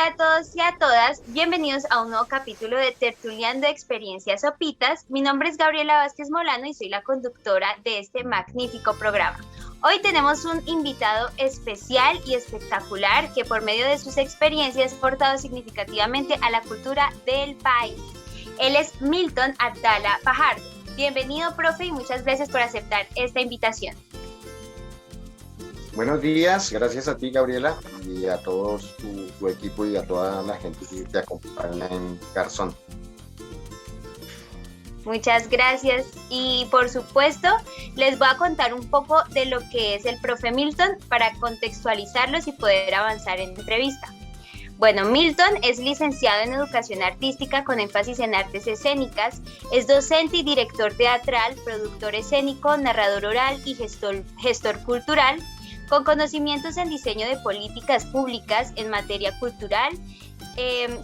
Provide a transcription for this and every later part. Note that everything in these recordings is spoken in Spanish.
Hola a todos y a todas, bienvenidos a un nuevo capítulo de Tertuliando Experiencias Sopitas. Mi nombre es Gabriela Vázquez Molano y soy la conductora de este magnífico programa. Hoy tenemos un invitado especial y espectacular que por medio de sus experiencias ha aportado significativamente a la cultura del país. Él es Milton Abdala Fajardo. Bienvenido, profe, y muchas gracias por aceptar esta invitación. Buenos días, gracias a ti, Gabriela, y a todos tu equipo y a toda la gente que te acompaña en Garzón. Muchas gracias y por supuesto les voy a contar un poco de lo que es el profe Milton para contextualizarlos y poder avanzar en la entrevista. Bueno, Milton es licenciado en Educación Artística con énfasis en artes escénicas, es docente y director teatral, productor escénico, narrador oral y gestor cultural, con conocimientos en diseño de políticas públicas en materia cultural,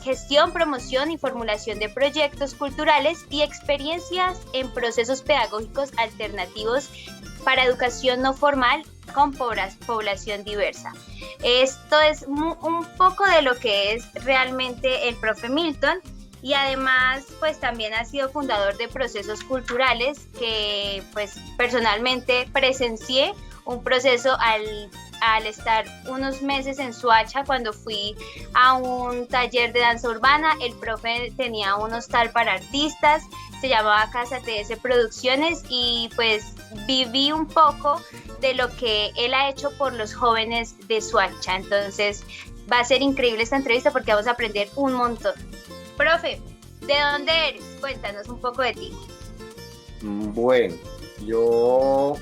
gestión, promoción y formulación de proyectos culturales y experiencias en procesos pedagógicos alternativos para educación no formal con población diversa. Esto es un poco de lo que es realmente el profe Milton. Y además, pues también ha sido fundador de procesos culturales que pues personalmente presencié un proceso al estar unos meses en Soacha cuando fui a un taller de danza urbana. El profe tenía un hostal para artistas, se llamaba Casa TS Producciones y pues viví un poco de lo que él ha hecho por los jóvenes de Soacha. Entonces va a ser increíble esta entrevista porque vamos a aprender un montón. Profe, ¿de dónde eres? Cuéntanos un poco de ti. Bueno, yo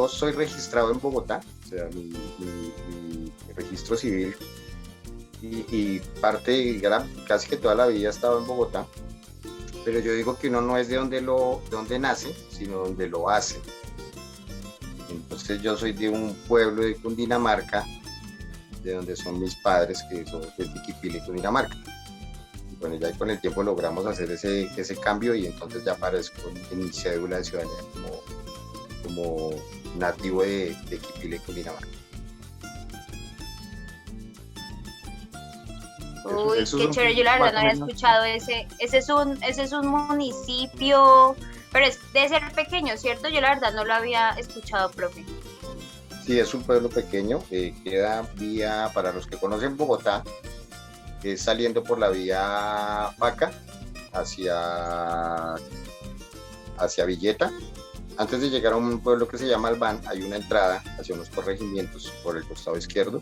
soy registrado en Bogotá, o sea, mi registro civil y casi que toda la vida he estado en Bogotá, pero yo digo que uno no es de donde nace, sino donde lo hace. Entonces yo soy de un pueblo de Cundinamarca, de donde son mis padres, que son de Tiquipile, Cundinamarca. Bueno, ya con el tiempo logramos hacer ese cambio y entonces ya aparezco en mi cédula de ciudadanía como nativo de Quipile, Cundinamarca. Uy, qué chévere, yo la verdad no había escuchado ese. Ese es un municipio, pero debe ser pequeño, ¿cierto? Yo la verdad no lo había escuchado, profe. Sí, es un pueblo pequeño, queda vía, para los que conocen Bogotá, saliendo por la vía Paca hacia Villeta. Antes de llegar a un pueblo que se llama Albán, hay una entrada hacia unos corregimientos por el costado izquierdo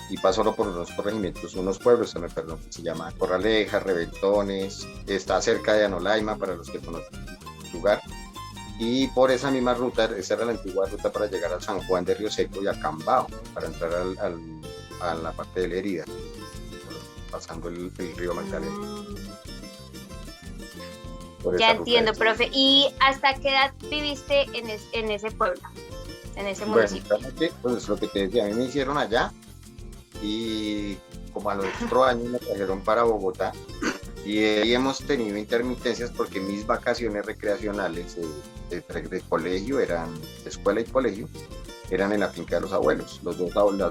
y paso por unos corregimientos, unos pueblos, perdón, se llama Corraleja, Reventones, está cerca de Anolaima para los que conocen el lugar. Y por esa misma ruta, esa era la antigua ruta para llegar a San Juan de Río Seco y a Cambao, para entrar a la parte de la herida, pasando el río Magdalena. Ya entiendo, profe. ¿Y hasta qué edad viviste en ese pueblo, en ese municipio? Bueno, pues lo que te decía, a mí me hicieron allá y como a los 4 años me trajeron para Bogotá y ahí hemos tenido intermitencias porque mis vacaciones recreacionales de colegio eran, de escuela y colegio, eran en la finca de los abuelos. Las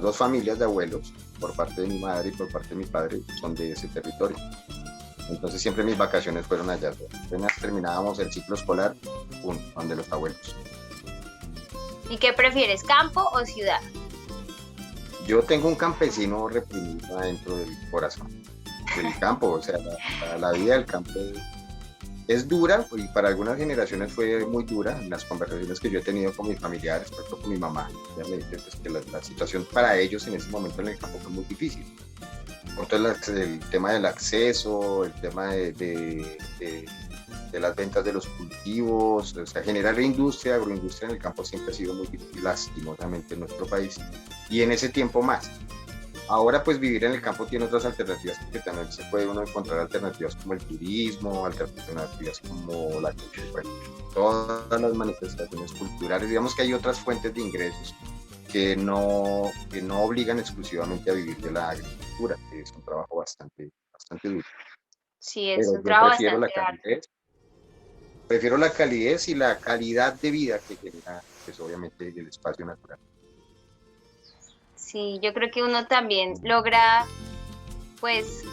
dos familias de abuelos, por parte de mi madre y por parte de mi padre, son de ese territorio. Entonces siempre mis vacaciones fueron allá. Apenas terminábamos el ciclo escolar, donde los abuelos. ¿Y qué prefieres, campo o ciudad? Yo tengo un campesino reprimido adentro del corazón, del campo. O sea, la vida del campo es dura y para algunas generaciones fue muy dura. En las conversaciones que yo he tenido con mis familiares, por ejemplo con mi mamá, ella me dice pues, que la situación para ellos en ese momento en el campo fue muy difícil. Entonces el tema del acceso, el tema de las ventas de los cultivos, o sea, generar industria, agroindustria en el campo siempre ha sido muy difícil, lastimosamente en nuestro país, y en ese tiempo más. Ahora pues vivir en el campo tiene otras alternativas, porque también se puede uno encontrar alternativas como el turismo, alternativas como la cultura, bueno, todas las manifestaciones culturales, digamos que hay otras fuentes de ingresos que no obligan exclusivamente a vivir de la agricultura, que es un trabajo bastante duro. Sí, es un trabajo bastante arduo. Prefiero la calidez y la calidad de vida que genera, pues obviamente, el espacio natural. Sí, yo creo que uno también logra pues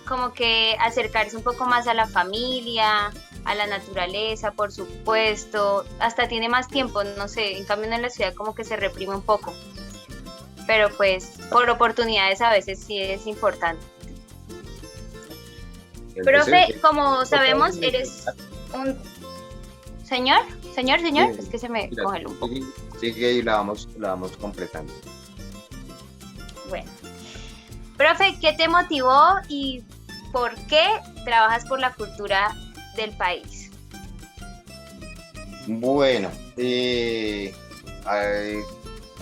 como que acercarse un poco más a la familia, a la naturaleza, por supuesto, hasta tiene más tiempo, no sé, en cambio en la ciudad como que se reprime un poco, pero pues por oportunidades a veces sí es importante. Profe, como sabemos, eres un señor, es que se me congeló un poco. Sigue y la vamos completando. Bueno, profe, ¿qué te motivó y por qué trabajas por la cultura del país? Bueno, a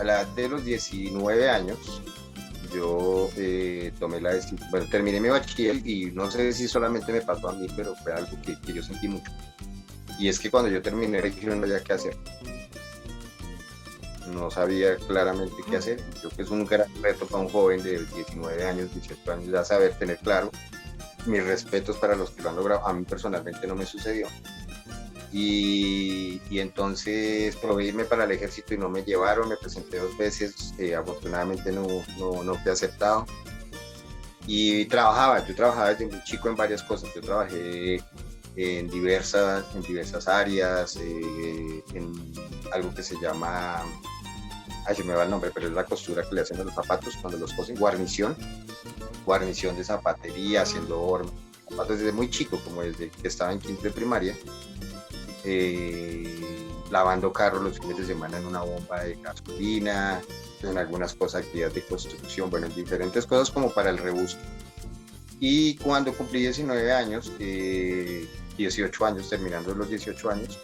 la edad de los 19 años, yo tomé la decisión, bueno, terminé mi bachiller y no sé si solamente me pasó a mí, pero fue algo que yo sentí mucho. Y es que cuando yo terminé, yo no sabía qué hacer. No sabía claramente qué hacer. Creo que es un gran reto para un joven de 19 años, 18 años, ya saber tener claro. Mis respetos para los que lo han logrado. A mí personalmente no me sucedió. Y entonces probé irme para el ejército y no me llevaron, me presenté 2 veces, afortunadamente no fui aceptado. Y yo trabajaba desde muy chico en varias cosas. Yo trabajé en diversas áreas, en algo que se llama, se me va el nombre, pero es la costura que le hacen a los zapatos cuando los cosen, guarnición de zapatería, haciendo hornos, zapatos desde muy chico, como desde que estaba en quinto de primaria, lavando carros los fines de semana en una bomba de gasolina, en algunas cosas, actividades de construcción, bueno, en diferentes cosas como para el rebusque. Y cuando cumplí 19 años, 18 años, terminando los 18 años,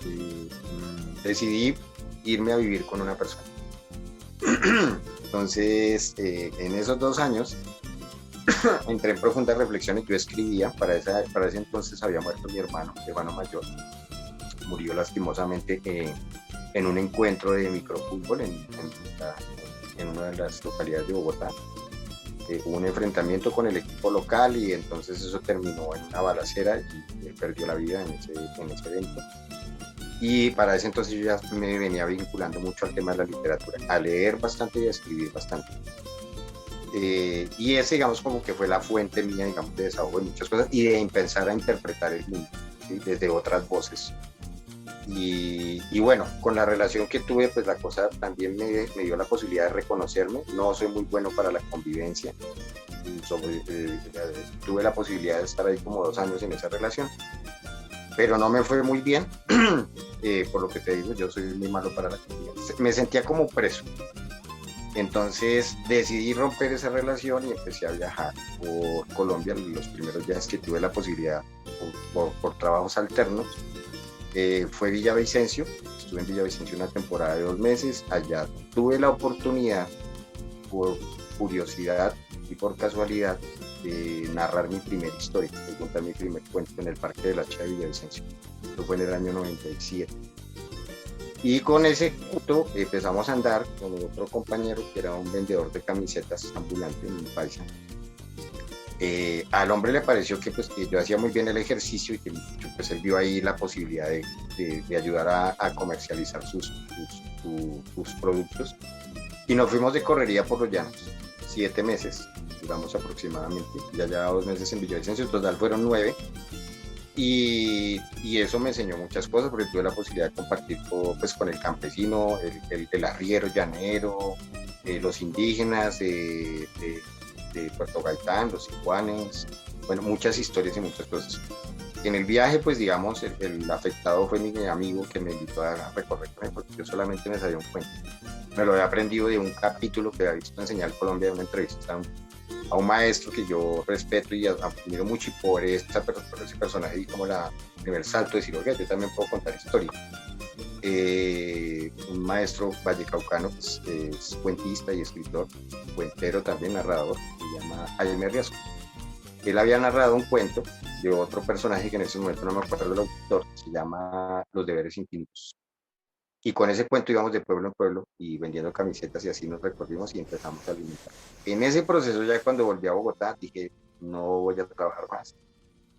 decidí irme a vivir con una persona. Entonces, en esos 2 años, entré en profunda reflexión y yo escribía. Para ese entonces había muerto mi hermano mayor. Murió lastimosamente en un encuentro de microfútbol en una de las localidades de Bogotá. Hubo un enfrentamiento con el equipo local y entonces eso terminó en una balacera y él perdió la vida en ese evento. Y para ese entonces yo ya me venía vinculando mucho al tema de la literatura, a leer bastante y a escribir bastante. Y ese, digamos, como que fue la fuente mía, digamos, de desahogo de muchas cosas y de empezar a interpretar el mundo, ¿sí? Desde otras voces. Y bueno, con la relación que tuve, pues la cosa también me dio la posibilidad de reconocerme. No soy muy bueno para la convivencia. Tuve la posibilidad de estar ahí como 2 años en esa relación, pero no me fue muy bien. Por lo que te digo, yo soy muy malo para la convivencia. Me sentía como preso. Entonces decidí romper esa relación y empecé a viajar por Colombia. Los primeros viajes que tuve la posibilidad por trabajos alternos fue Villavicencio. Estuve en Villavicencio una temporada de 2 meses. Allá tuve la oportunidad, por curiosidad y por casualidad, de narrar mi primera historia, de contar mi primer cuento en el Parque de la Hacha de Villavicencio. Esto fue en el año 97. Y con ese cuento empezamos a andar con otro compañero que era un vendedor de camisetas ambulante, un paisa. Al hombre le pareció que yo hacía muy bien el ejercicio y que pues él vio ahí la posibilidad de ayudar a comercializar sus productos. Y nos fuimos de correría por los llanos, 7 meses, duramos aproximadamente, ya 2 meses en Villavicencio, en total fueron 9. Y eso me enseñó muchas cosas, porque tuve la posibilidad de compartir con el campesino, el arriero llanero, los indígenas de Puerto Gaitán, los sicuanes, bueno, muchas historias y muchas cosas. En el viaje, pues digamos, el afectado fue mi amigo que me invitó a recorrer, porque yo solamente me sabía un cuento. Me lo había aprendido de un capítulo que había visto en Señal Colombia, de una entrevista a un maestro que yo respeto y admiro mucho, y por ese personaje di como el primer salto de decir, oiga, yo también puedo contar historia. Un maestro vallecaucano, pues, es cuentista y escritor, cuentero también, narrador, se llama Jaime Riasco. Él había narrado un cuento de otro personaje que en ese momento no me acuerdo del autor, se llama Los Deberes Infinitos. Y con ese cuento íbamos de pueblo en pueblo y vendiendo camisetas, y así nos recorrimos y empezamos a alimentar. En ese proceso, ya cuando volví a Bogotá, dije, no voy a trabajar más.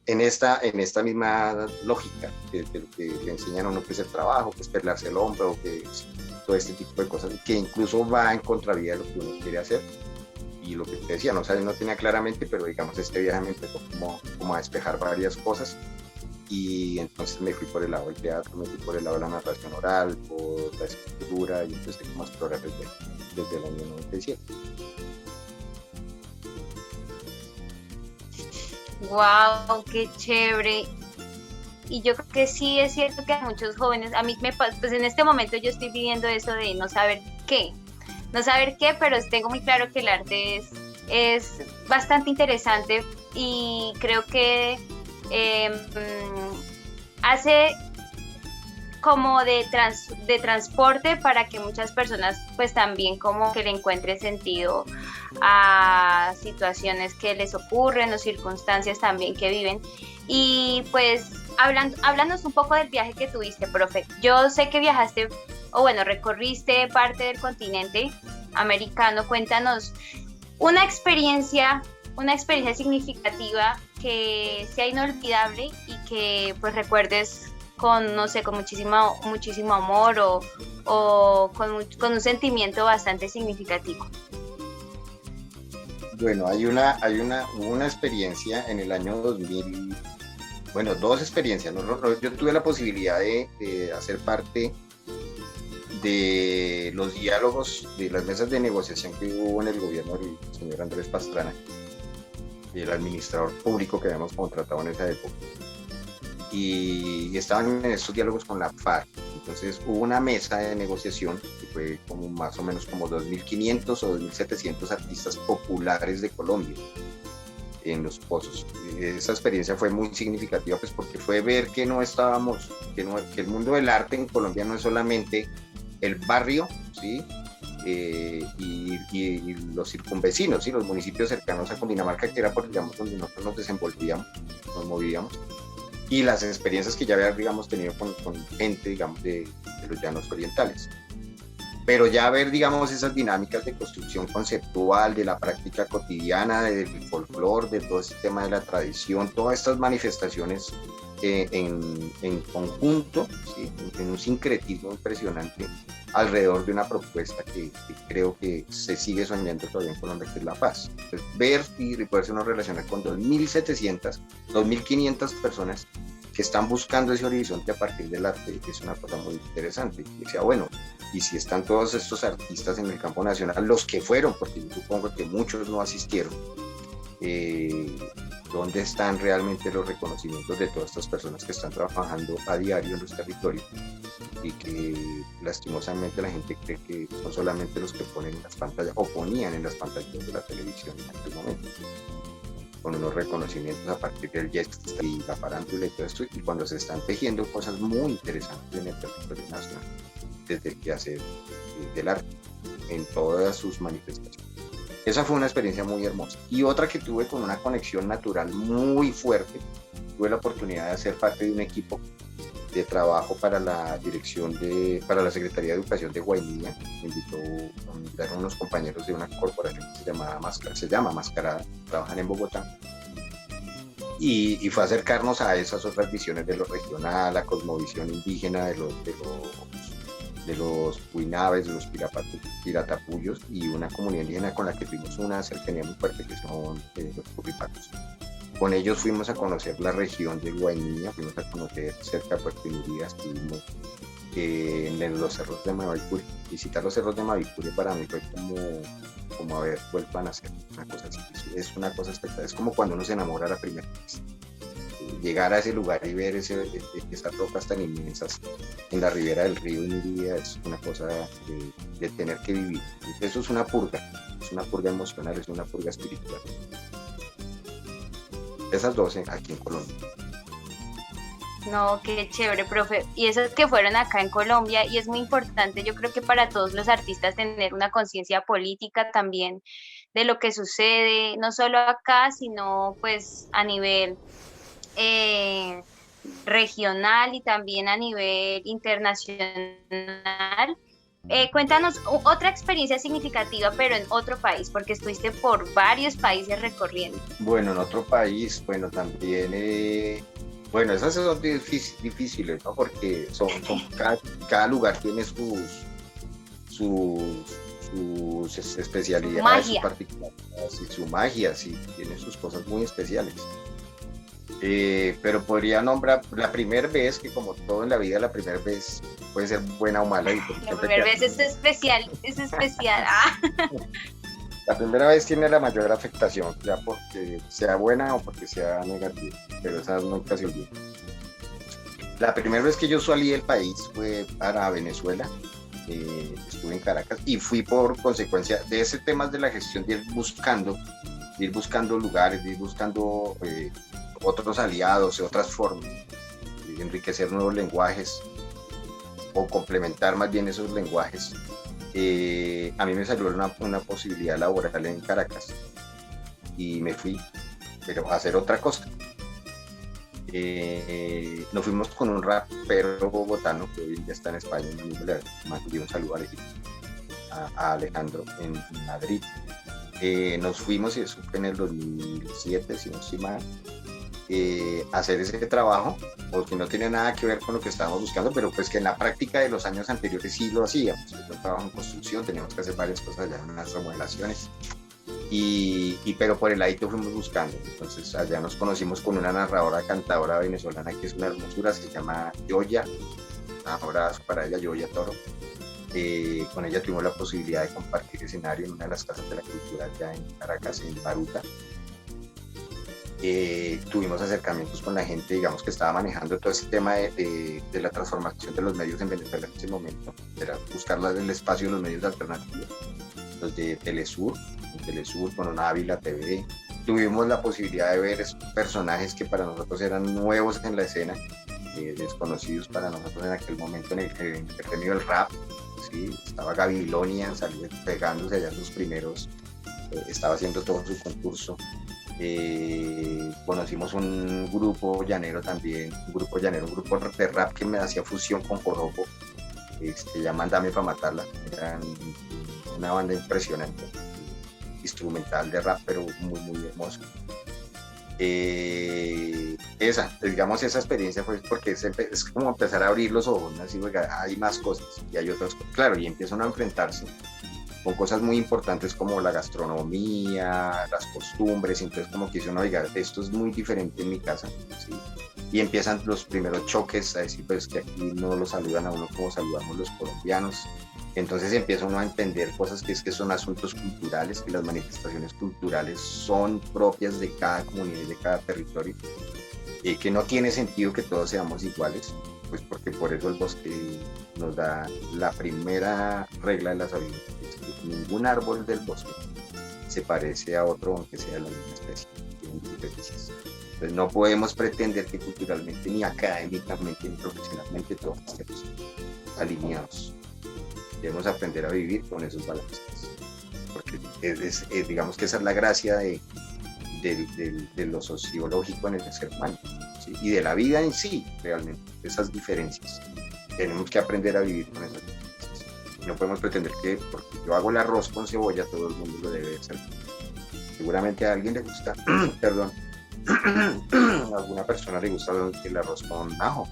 En esta misma lógica de lo que le enseñan a uno, que es el trabajo, que es pelarse el hombro, que es todo este tipo de cosas, que incluso va en contravía de lo que uno quiere hacer. y lo que te decía, no sabía, no tenía claramente, pero digamos este viaje me empezó como a despejar varias cosas, y entonces me fui por el lado del teatro, me fui por el lado de la narración oral, por la escritura, y empecé como a explorar desde el año 97. Wow, qué chévere. Y yo creo que sí es cierto que a muchos jóvenes, a mí me pasa, pues en este momento yo estoy viviendo eso de no saber qué, pero tengo muy claro que el arte es bastante interesante y creo que hace como de transporte para que muchas personas pues también como que le encuentren sentido a situaciones que les ocurren o circunstancias también que viven. Y pues háblanos un poco del viaje que tuviste, profe. Yo sé que viajaste, o bueno, recorriste parte del continente americano. Cuéntanos una experiencia significativa que sea inolvidable y que pues recuerdes con, no sé, con muchísimo amor o con un sentimiento bastante significativo. Bueno, hubo una experiencia en el año 2000, bueno, dos experiencias, ¿no? Yo tuve la posibilidad de hacer parte de los diálogos, de las mesas de negociación que hubo en el gobierno del señor Andrés Pastrana, el administrador público que habíamos contratado en esa época. Y estaban en estos diálogos con la FARC. Entonces hubo una mesa de negociación que fue como más o menos como 2.500 o 2.700 artistas populares de Colombia en Los Pozos. Esa experiencia fue muy significativa, pues porque fue ver que no estábamos, que el mundo del arte en Colombia no es solamente el barrio, ¿sí? Y los circunvecinos, ¿sí? Los municipios cercanos a Cundinamarca, que era por, digamos, donde nosotros nos desenvolvíamos, nos movíamos, y las experiencias que ya había, digamos, tenido con gente, digamos, de los llanos orientales. Pero ya ver, digamos, esas dinámicas de construcción conceptual, de la práctica cotidiana, del folclore, de todo ese tema de la tradición, todas estas manifestaciones en conjunto, ¿sí? En un sincretismo impresionante alrededor de una propuesta que creo que se sigue soñando todavía en Colombia, que es la paz. Entonces, ver y poderse uno relacionar con 2.700, 2.500 personas que están buscando ese horizonte a partir del arte, es una cosa muy interesante. Y decía, bueno, y si están todos estos artistas en el campo nacional, los que fueron, porque yo supongo que muchos no asistieron, ¿dónde están realmente los reconocimientos de todas estas personas que están trabajando a diario en los territorios y que lastimosamente la gente cree que son solamente los que ponen en las pantallas o ponían en las pantallas de la televisión en aquel momento, con unos reconocimientos a partir del jet y la farándula y todo esto, y cuando se están tejiendo cosas muy interesantes en el territorio nacional, desde el quehacer del arte, en todas sus manifestaciones. Esa fue una experiencia muy hermosa. Y otra que tuve con una conexión natural muy fuerte, tuve la oportunidad de ser parte de un equipo de trabajo para la para la Secretaría de Educación de Guainía. Me invitaron unos compañeros de una corporación que se llama Mascarada, trabajan en Bogotá. Y fue acercarnos a esas otras visiones de lo regional, la cosmovisión indígena de los Huinaves, de los Piratapuyos, y una comunidad indígena con la que tuvimos una cercanía muy fuerte, que son los Curripatos. Con ellos fuimos a conocer la región de Guainía, fuimos a conocer cerca de Puerto Inuriá, estuvimos en los cerros de Mavicure. Visitar los cerros de Mavicure para mí fue como haber vuelto a nacer, una cosa así. Es una cosa espectacular, es como cuando uno se enamora a la primera vez. Llegar a ese lugar y ver esas rocas tan inmensas en la ribera del río India es una cosa de tener que vivir. Eso es una purga emocional, es una purga espiritual. Esas 12 aquí en Colombia. No, qué chévere, profe. Y esos que fueron acá en Colombia, y es muy importante, yo creo que para todos los artistas tener una conciencia política también de lo que sucede, no solo acá, sino pues a nivel regional y también a nivel internacional. Cuéntanos otra experiencia significativa, pero en otro país, porque estuviste por varios países recorriendo. Bueno, en otro país, bueno, también, bueno, esas son difíciles, ¿no? Porque cada lugar tiene sus sus especialidades, magia. sus particularidades y su magia, sí, tiene sus cosas muy especiales. Pero podría nombrar la primera vez, que como todo en la vida, la primera vez puede ser buena o mala. Y La primera vez es especial, es especial. Ah. La primera vez tiene la mayor afectación, ya porque sea buena o porque sea negativa, pero esa nunca se olvida. La primera vez que yo salí del país fue para Venezuela. Estuve en Caracas y fui por consecuencia de ese tema de la gestión de ir buscando lugares, de ir buscando otros aliados, otras formas, de enriquecer nuevos lenguajes o complementar más bien esos lenguajes. A mí me salió una posibilidad laboral en Caracas y me fui, pero a hacer otra cosa. Nos fuimos con un rapero bogotano que hoy ya está en España, le mandé un saludo a Alejandro en Madrid. Nos fuimos, y eso fue en el 2007, si no estoy mal, a hacer ese trabajo, porque no tiene nada que ver con lo que estábamos buscando, pero pues que en la práctica de los años anteriores sí lo hacíamos. Yo trabajo en construcción, teníamos que hacer varias cosas allá, unas remodelaciones. Pero por el ladito fuimos buscando. Entonces allá nos conocimos con una narradora, cantadora venezolana que es una hermosura, se llama Yoya. Un abrazo para ella, Yoya Toro. Con ella tuvimos la posibilidad de compartir escenario en una de las casas de la cultura allá en Caracas, en Baruta. Tuvimos acercamientos con la gente, digamos, que estaba manejando todo ese tema de la transformación de los medios en Venezuela en ese momento. Era buscar el espacio de los medios alternativos, los de Telesur con una Ávila TV. Tuvimos la posibilidad de ver esos personajes que para nosotros eran nuevos en la escena, desconocidos para nosotros en aquel momento en el premio del rap. ¿Sí? Estaba Gabilonia, salió pegándose allá sus primeros, estaba haciendo todo su concurso. Conocimos un grupo llanero también, un grupo de rap que me hacía fusión con joropo, se llaman Dame Pa' Matarla. Eran una banda impresionante, instrumental de rap, pero muy, muy hermoso. Esa experiencia fue porque es como empezar a abrir los ojos, ¿no? Así, oiga, hay más cosas y hay otras cosas, claro, y empiezan a enfrentarse con cosas muy importantes como la gastronomía, las costumbres. Entonces como que dice uno, oiga, esto es muy diferente en mi casa, ¿sí? Y empiezan los primeros choques a decir, pues que aquí no lo saludan a uno como saludamos los colombianos. Entonces empieza uno a entender cosas que son asuntos culturales, que las manifestaciones culturales son propias de cada comunidad y de cada territorio, que no tiene sentido que todos seamos iguales, pues porque por eso el bosque nos da la primera regla de la sabiduría, es que ningún árbol del bosque se parece a otro aunque sea de la misma especie, tienen diferencias. Entonces no podemos pretender que culturalmente, ni académicamente, ni profesionalmente todos estemos alineados. Debemos aprender a vivir con esos balances, porque digamos que esa es la gracia de lo sociológico en el ser humano, ¿sí? Y de la vida en sí, realmente, esas diferencias. Tenemos que aprender a vivir con esas diferencias. No podemos pretender que porque yo hago el arroz con cebolla, todo el mundo lo debe hacer. Seguramente a alguien le gusta, perdón, a alguna persona le gusta el arroz con ajo,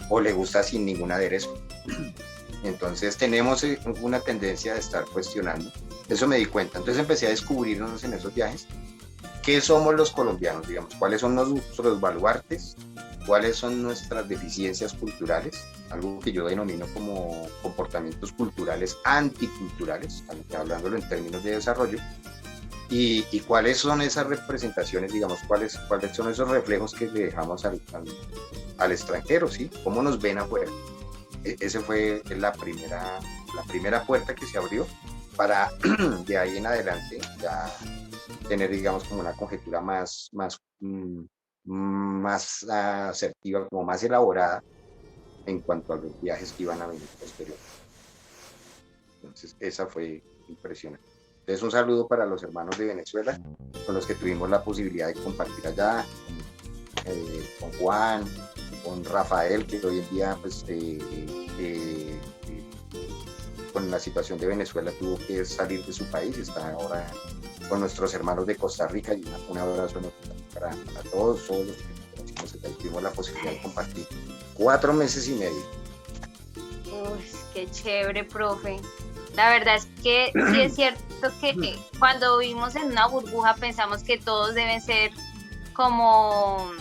o le gusta sin ningún aderezo. Entonces tenemos una tendencia de estar cuestionando. Eso me di cuenta. Entonces empecé a descubrirnos en esos viajes qué somos los colombianos, digamos, cuáles son nuestros baluartes, cuáles son nuestras deficiencias culturales, algo que yo denomino como comportamientos culturales anticulturales, hablándolo en términos de desarrollo, y cuáles son esas representaciones, digamos, cuáles son esos reflejos que le dejamos al extranjero, ¿sí? Cómo nos ven afuera. Esa fue la primera puerta que se abrió para de ahí en adelante ya tener, digamos, como una conjetura más asertiva, como más elaborada en cuanto a los viajes que iban a venir posteriormente. Entonces esa fue impresionante. Entonces un saludo para los hermanos de Venezuela con los que tuvimos la posibilidad de compartir allá, con Juan, con Rafael, que hoy en día pues con la situación de Venezuela tuvo que salir de su país, está ahora con nuestros hermanos de Costa Rica, y un abrazo para todos los que conocimos acá, y tuvimos la posibilidad de compartir 4 meses y medio. Uy, qué chévere, profe. La verdad es que sí es cierto que cuando vivimos en una burbuja pensamos que todos deben ser como,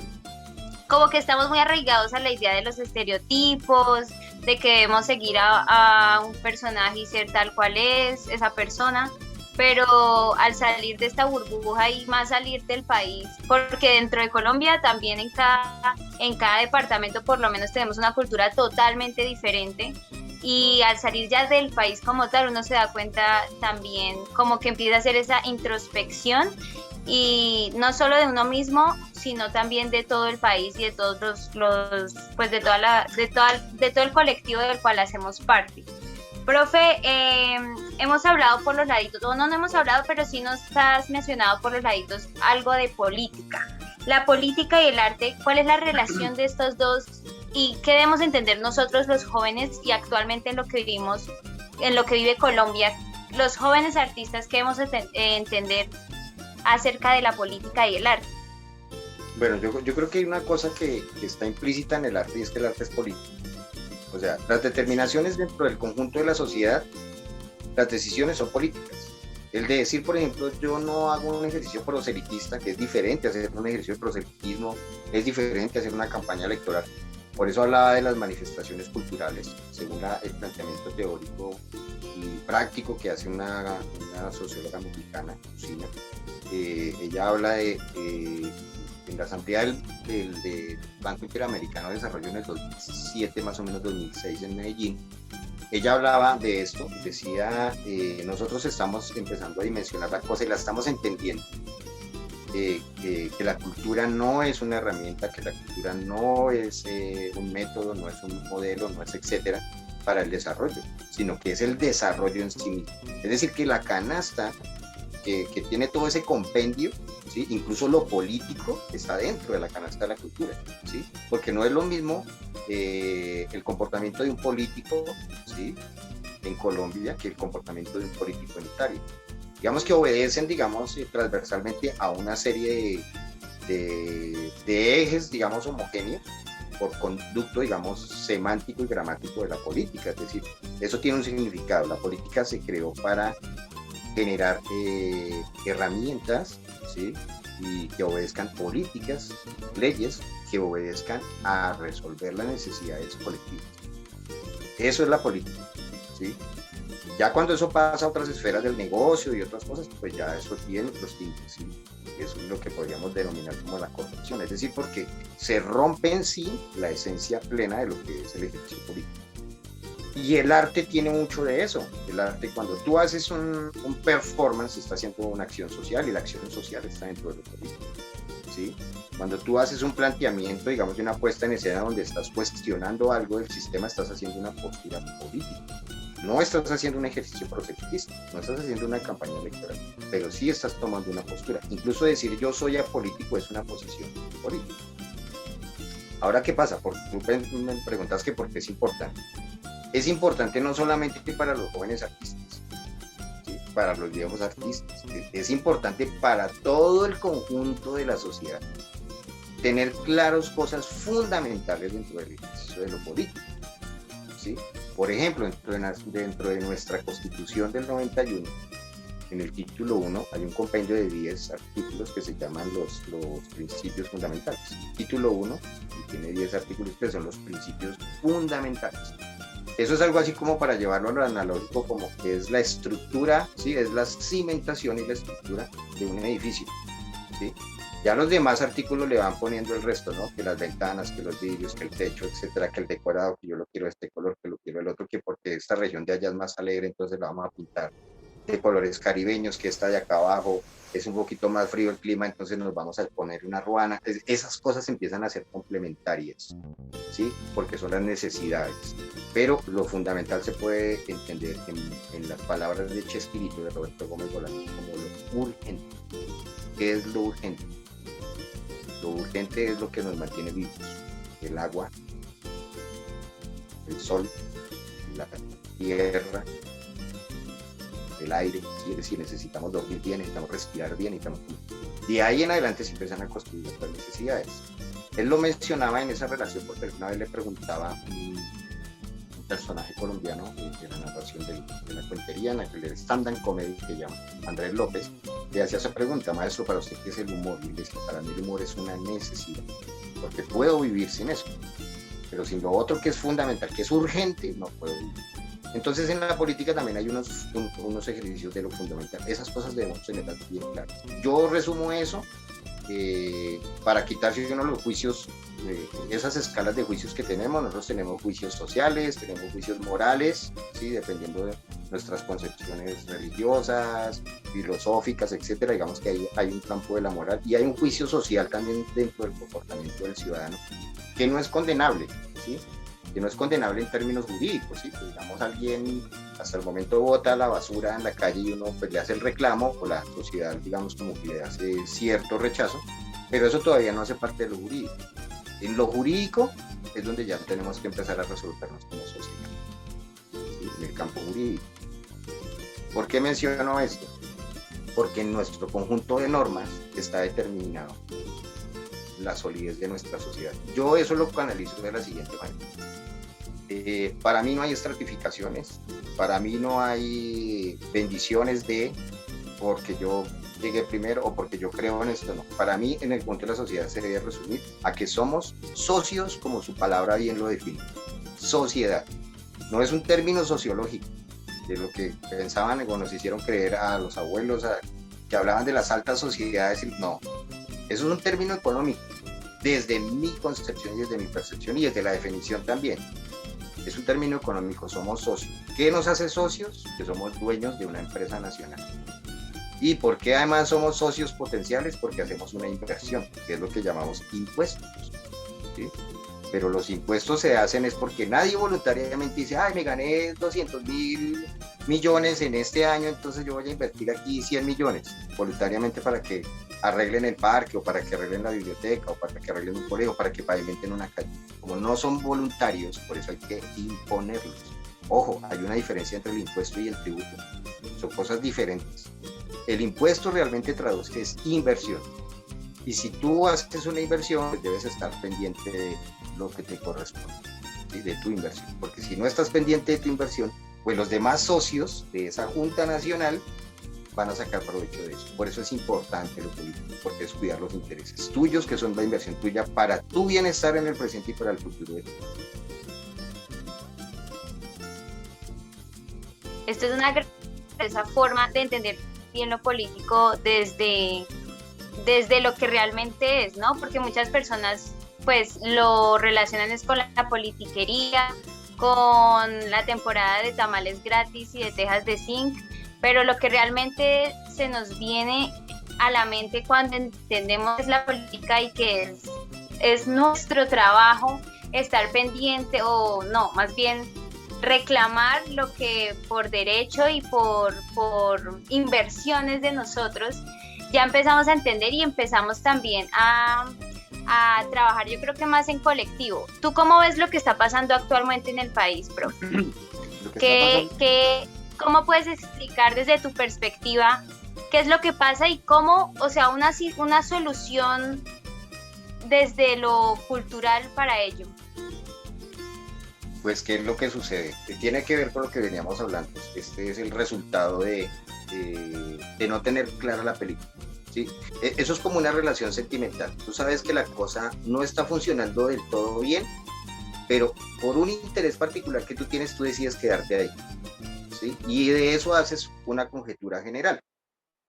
como que estamos muy arraigados a la idea de los estereotipos, de que debemos seguir a un personaje y ser tal cual es esa persona, pero al salir de esta burbuja y más salir del país, porque dentro de Colombia también en cada departamento por lo menos tenemos una cultura totalmente diferente. Y al salir ya del país como tal, uno se da cuenta también como que empieza a hacer esa introspección y no solo de uno mismo, sino también de todo el país y de todos pues de todo el colectivo del cual hacemos parte. Profe, hemos hablado por los laditos, o no hemos hablado, pero sí nos has mencionado por los laditos algo de política. La política y el arte, ¿cuál es la relación de estos dos y qué debemos entender nosotros los jóvenes y actualmente en lo que vivimos, en lo que vive Colombia, los jóvenes artistas, qué debemos entender acerca de la política y el arte? Bueno, yo creo que hay una cosa que está implícita en el arte y es que el arte es político. O sea, las determinaciones dentro del conjunto de la sociedad, las decisiones son políticas. El de decir, por ejemplo, yo no hago un ejercicio proselitista, que es diferente a hacer un ejercicio de proselitismo, es diferente a hacer una campaña electoral. Por eso hablaba de las manifestaciones culturales, según el planteamiento teórico y práctico que hace una socióloga mexicana, Lucina. Ella habla en la asamblea del Banco Interamericano de Desarrollo en el 2007, más o menos 2006 en Medellín. Ella hablaba de esto, decía, nosotros estamos empezando a dimensionar la cosa y la estamos entendiendo. Que la cultura no es una herramienta, que la cultura no es un método, no es un modelo, no es etcétera para el desarrollo, sino que es el desarrollo en sí mismo. Es decir, que la canasta que tiene todo ese compendio, ¿sí? Incluso lo político está dentro de la canasta de la cultura, ¿sí? Porque no es lo mismo el comportamiento de un político, ¿sí? En Colombia que el comportamiento de un político en Italia. Digamos que obedecen, digamos, transversalmente a una serie de ejes, digamos, homogéneos por conducto, digamos, semántico y gramático de la política. Es decir, eso tiene un significado. La política se creó para generar herramientas, ¿sí? Y que obedezcan políticas, leyes que obedezcan a resolver las necesidades colectivas. Eso es la política, ¿sí? Ya cuando eso pasa a otras esferas del negocio y otras cosas, pues ya eso tiene otros tintes, ¿sí? Eso es lo que podríamos denominar como la corrupción, es decir, porque se rompe en sí la esencia plena de lo que es el ejercicio político. Y el arte tiene mucho de eso. El arte, cuando tú haces un performance, está haciendo una acción social y la acción social está dentro de lo político, ¿sí? Cuando tú haces un planteamiento, digamos, de una puesta en escena donde estás cuestionando algo del sistema, estás haciendo una postura política. No estás haciendo un ejercicio proselitista, no estás haciendo una campaña electoral, pero sí estás tomando una postura. Incluso decir yo soy apolítico es una posición política. Ahora, ¿qué pasa? Tú me preguntas que por qué es importante. Es importante no solamente para los jóvenes artistas, ¿sí? Para los viejos artistas, es importante para todo el conjunto de la sociedad tener claras cosas fundamentales dentro del ejercicio de lo político, ¿sí? Por ejemplo, dentro de nuestra Constitución del 91, en el título 1 hay un compendio de 10 artículos que se llaman los principios fundamentales. Título 1 tiene 10 artículos que son los principios fundamentales. Eso es algo así como para llevarlo a lo analógico, como que es la estructura, ¿sí? Es la cimentación y la estructura de un edificio, ¿sí? Ya los demás artículos le van poniendo el resto, ¿no? Que las ventanas, que los vidrios, que el techo, etcétera, que el decorado, que yo lo quiero de este color, que lo quiero el otro, que porque esta región de allá es más alegre, entonces la vamos a pintar de colores caribeños, que esta de acá abajo es un poquito más frío el clima, entonces nos vamos a poner una ruana. Esas cosas empiezan a ser complementarias, ¿sí? Porque son las necesidades. Pero lo fundamental se puede entender en las palabras de Chespirito, de Roberto Gómez Bolaños, como lo urgente. ¿Qué es lo urgente? Lo urgente es lo que nos mantiene vivos. El agua, el sol, la tierra, el aire, ¿sí? Es decir, necesitamos dormir bien, necesitamos respirar bien, de ahí en adelante se empiezan a construir otras necesidades. Él lo mencionaba en esa relación porque una vez le preguntaba un personaje colombiano de la narración de la cuentería, en el stand-up comedy que llama Andrés López, le hacía esa pregunta: maestro, ¿para usted qué es el humor? Y le decía: para mí el humor es una necesidad, porque puedo vivir sin eso, pero sin lo otro que es fundamental, que es urgente, no puedo vivir. Entonces en la política también hay unos ejercicios de lo fundamental. Esas cosas debemos tenerlas bien claras. Yo resumo eso para quitarse uno los juicios, esas escalas de juicios que tenemos. Nosotros tenemos juicios sociales, tenemos juicios morales, ¿sí? Dependiendo de nuestras concepciones religiosas, filosóficas, etcétera. Digamos que hay un campo de la moral y hay un juicio social también dentro del comportamiento del ciudadano, que no es condenable, ¿sí? Que no es condenable en términos jurídicos, ¿sí? Pues, digamos, alguien hasta el momento bota la basura en la calle y uno pues le hace el reclamo, o la sociedad, digamos, como que le hace cierto rechazo, pero eso todavía no hace parte de lo jurídico. En lo jurídico es donde ya tenemos que empezar a resolvernos como sociedad, ¿sí? En el campo jurídico. ¿Por qué menciono esto? Porque en nuestro conjunto de normas está determinado la solidez de nuestra sociedad. Yo eso lo canalizo de la siguiente manera. Para mí no hay estratificaciones, para mí no hay bendiciones de porque yo llegué primero o porque yo creo en esto, no. Para mí, en el punto de la sociedad se debe resumir a que somos socios, como su palabra bien lo define. Sociedad. No es un término sociológico, de lo que pensaban o nos hicieron creer a los abuelos que hablaban de las altas sociedades. No, eso es un término económico, desde mi concepción y desde mi percepción y desde la definición también. Es un término económico, somos socios. ¿Qué nos hace socios? Que somos dueños de una empresa nacional. ¿Y por qué además somos socios potenciales? Porque hacemos una inversión, que es lo que llamamos impuestos, ¿sí? Pero los impuestos se hacen es porque nadie voluntariamente dice: ay, me gané 200.000 millones en este año, entonces yo voy a invertir aquí 100 millones voluntariamente para que arreglen el parque, o para que arreglen la biblioteca, o para que arreglen un colegio, para que pavimenten una calle. Como no son voluntarios, por eso hay que imponerlos. Ojo, hay una diferencia entre el impuesto y el tributo. Son cosas diferentes. El impuesto realmente traduce es inversión. Y si tú haces una inversión, pues debes estar pendiente de lo que te corresponde, ¿sí? De tu inversión. Porque si no estás pendiente de tu inversión, pues los demás socios de esa Junta Nacional van a sacar provecho de eso. Por eso es importante lo político, porque es cuidar los intereses tuyos, que son la inversión tuya para tu bienestar en el presente y para el futuro de tu vida. Esto es esa forma de entender bien lo político desde lo que realmente es, ¿no? Porque muchas personas pues lo relacionan es con la politiquería, con la temporada de tamales gratis y de tejas de zinc, pero lo que realmente se nos viene a la mente cuando entendemos la política y que es nuestro trabajo estar pendiente, o no, más bien reclamar lo que por derecho y por inversiones de nosotros, ya empezamos a entender y empezamos también a trabajar, yo creo que más en colectivo. ¿Tú cómo ves lo que está pasando actualmente en el país, profe? ¿Cómo puedes explicar desde tu perspectiva qué es lo que pasa y cómo, o sea, una solución desde lo cultural para ello? Pues, ¿qué es lo que sucede? Tiene que ver con lo que veníamos hablando. Este es el resultado de no tener clara la película, ¿sí? Eso es como una relación sentimental. Tú sabes que la cosa no está funcionando del todo bien, pero por un interés particular que tú tienes, tú decides quedarte ahí, ¿sí? Y de eso haces una conjetura general.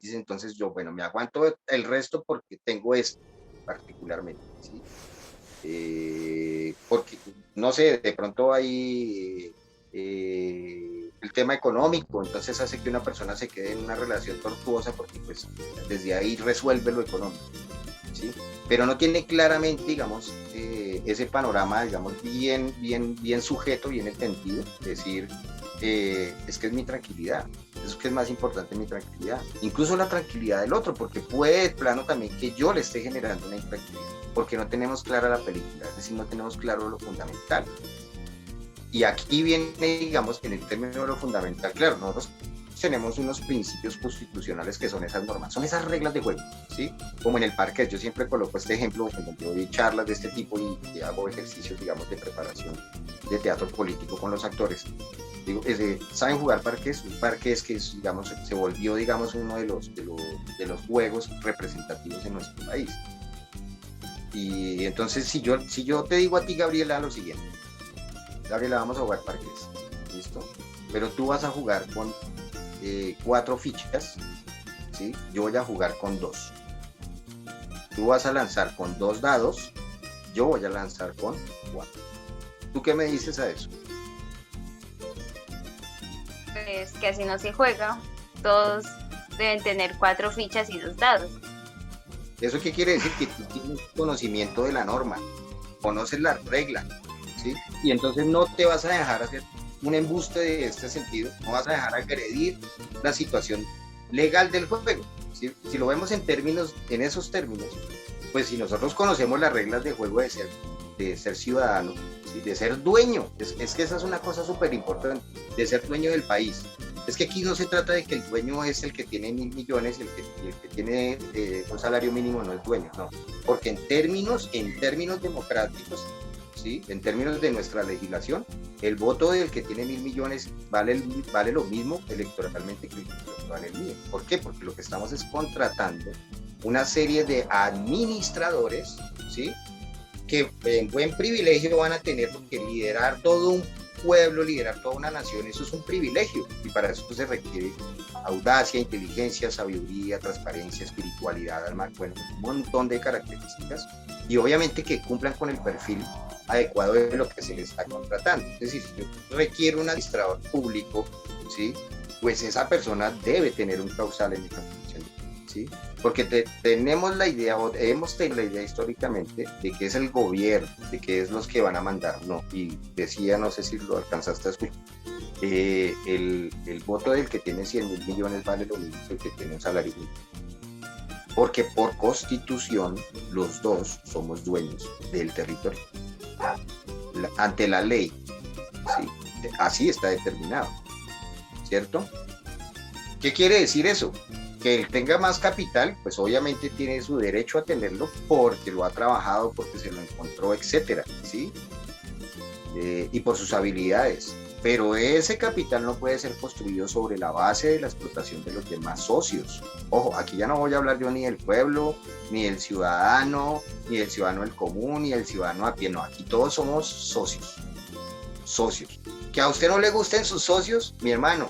Dices, entonces yo, bueno, me aguanto el resto porque tengo esto particularmente, ¿sí? Porque, no sé, de pronto hay el tema económico, entonces hace que una persona se quede en una relación tortuosa porque pues desde ahí resuelve lo económico, ¿sí? Pero no tiene claramente, digamos, ese panorama, digamos, bien sujeto, bien entendido, es decir, es que es mi tranquilidad, eso que es más importante, mi tranquilidad, incluso la tranquilidad del otro, porque puede de plano también que yo le esté generando una intranquilidad, porque no tenemos clara la película, es decir, no tenemos claro lo fundamental. Y aquí viene, digamos, en el término de lo fundamental, claro, nosotros tenemos unos principios constitucionales que son esas normas, son esas reglas de juego, ¿sí? Como en el parque, yo siempre coloco este ejemplo cuando yo doy charlas de este tipo y hago ejercicios, digamos, de preparación de teatro político con los actores. Digo, ¿saben jugar parqués? Un parqués que es, digamos, se volvió, digamos, uno de los juegos representativos en nuestro país. Y entonces, si yo te digo a ti, Gabriela, lo siguiente: Gabriela, vamos a jugar parqués, ¿listo? Pero tú vas a jugar con 4 fichas, ¿sí? Yo voy a jugar con 2. Tú vas a lanzar con 2 dados, yo voy a lanzar con 4. ¿Tú qué me dices a eso? Pues que así no se juega. Todos deben tener 4 fichas y 2 dados. ¿Eso qué quiere decir? Que tú tienes conocimiento de la norma, conoces la regla, ¿sí? Y entonces no te vas a dejar hacer un embuste de este sentido, no vas a dejar agredir la situación legal del juego. Si lo vemos en esos términos, pues si nosotros conocemos las reglas de juego de ser ciudadano, ¿sí? De ser dueño, es que esa es una cosa súper importante, de ser dueño del país. Es que aquí no se trata de que el dueño es el que tiene 1.000 millones y el que tiene un salario mínimo no es dueño, no. Porque en términos democráticos, ¿sí? En términos de nuestra legislación, el voto del que tiene 1.000 millones vale lo mismo electoralmente que vale el mío. ¿Por qué? Porque lo que estamos es contratando una serie de administradores, ¿sí? Que en buen privilegio van a tener que liderar todo un pueblo, liderar toda una nación. Eso es un privilegio, y para eso se requiere audacia, inteligencia, sabiduría, transparencia, espiritualidad, bueno, un montón de características, y obviamente que cumplan con el perfil adecuado de lo que se les está contratando. Es decir, si yo requiero un administrador público, ¿sí? Pues esa persona debe tener un causal en esa función, ¿sí? Porque tenemos la idea, o hemos tenido la idea históricamente, de que es el gobierno, de que es los que van a mandar, no. Y decía, no sé si lo alcanzaste a escuchar, el voto del que tiene 100.000 millones vale lo mismo que el que tiene un salario mínimo. Porque por constitución los dos somos dueños del territorio ante la ley, ¿sí? Así está determinado, ¿cierto? ¿Qué quiere decir eso? Que él tenga más capital, pues obviamente tiene su derecho a tenerlo porque lo ha trabajado, porque se lo encontró, etcétera, ¿sí? Y por sus habilidades. Pero ese capital no puede ser construido sobre la base de la explotación de los demás socios. Ojo, aquí ya no voy a hablar yo ni del pueblo, ni del ciudadano del común, ni del ciudadano a pie, no, aquí todos somos socios. Que a usted no le gusten sus socios, mi hermano,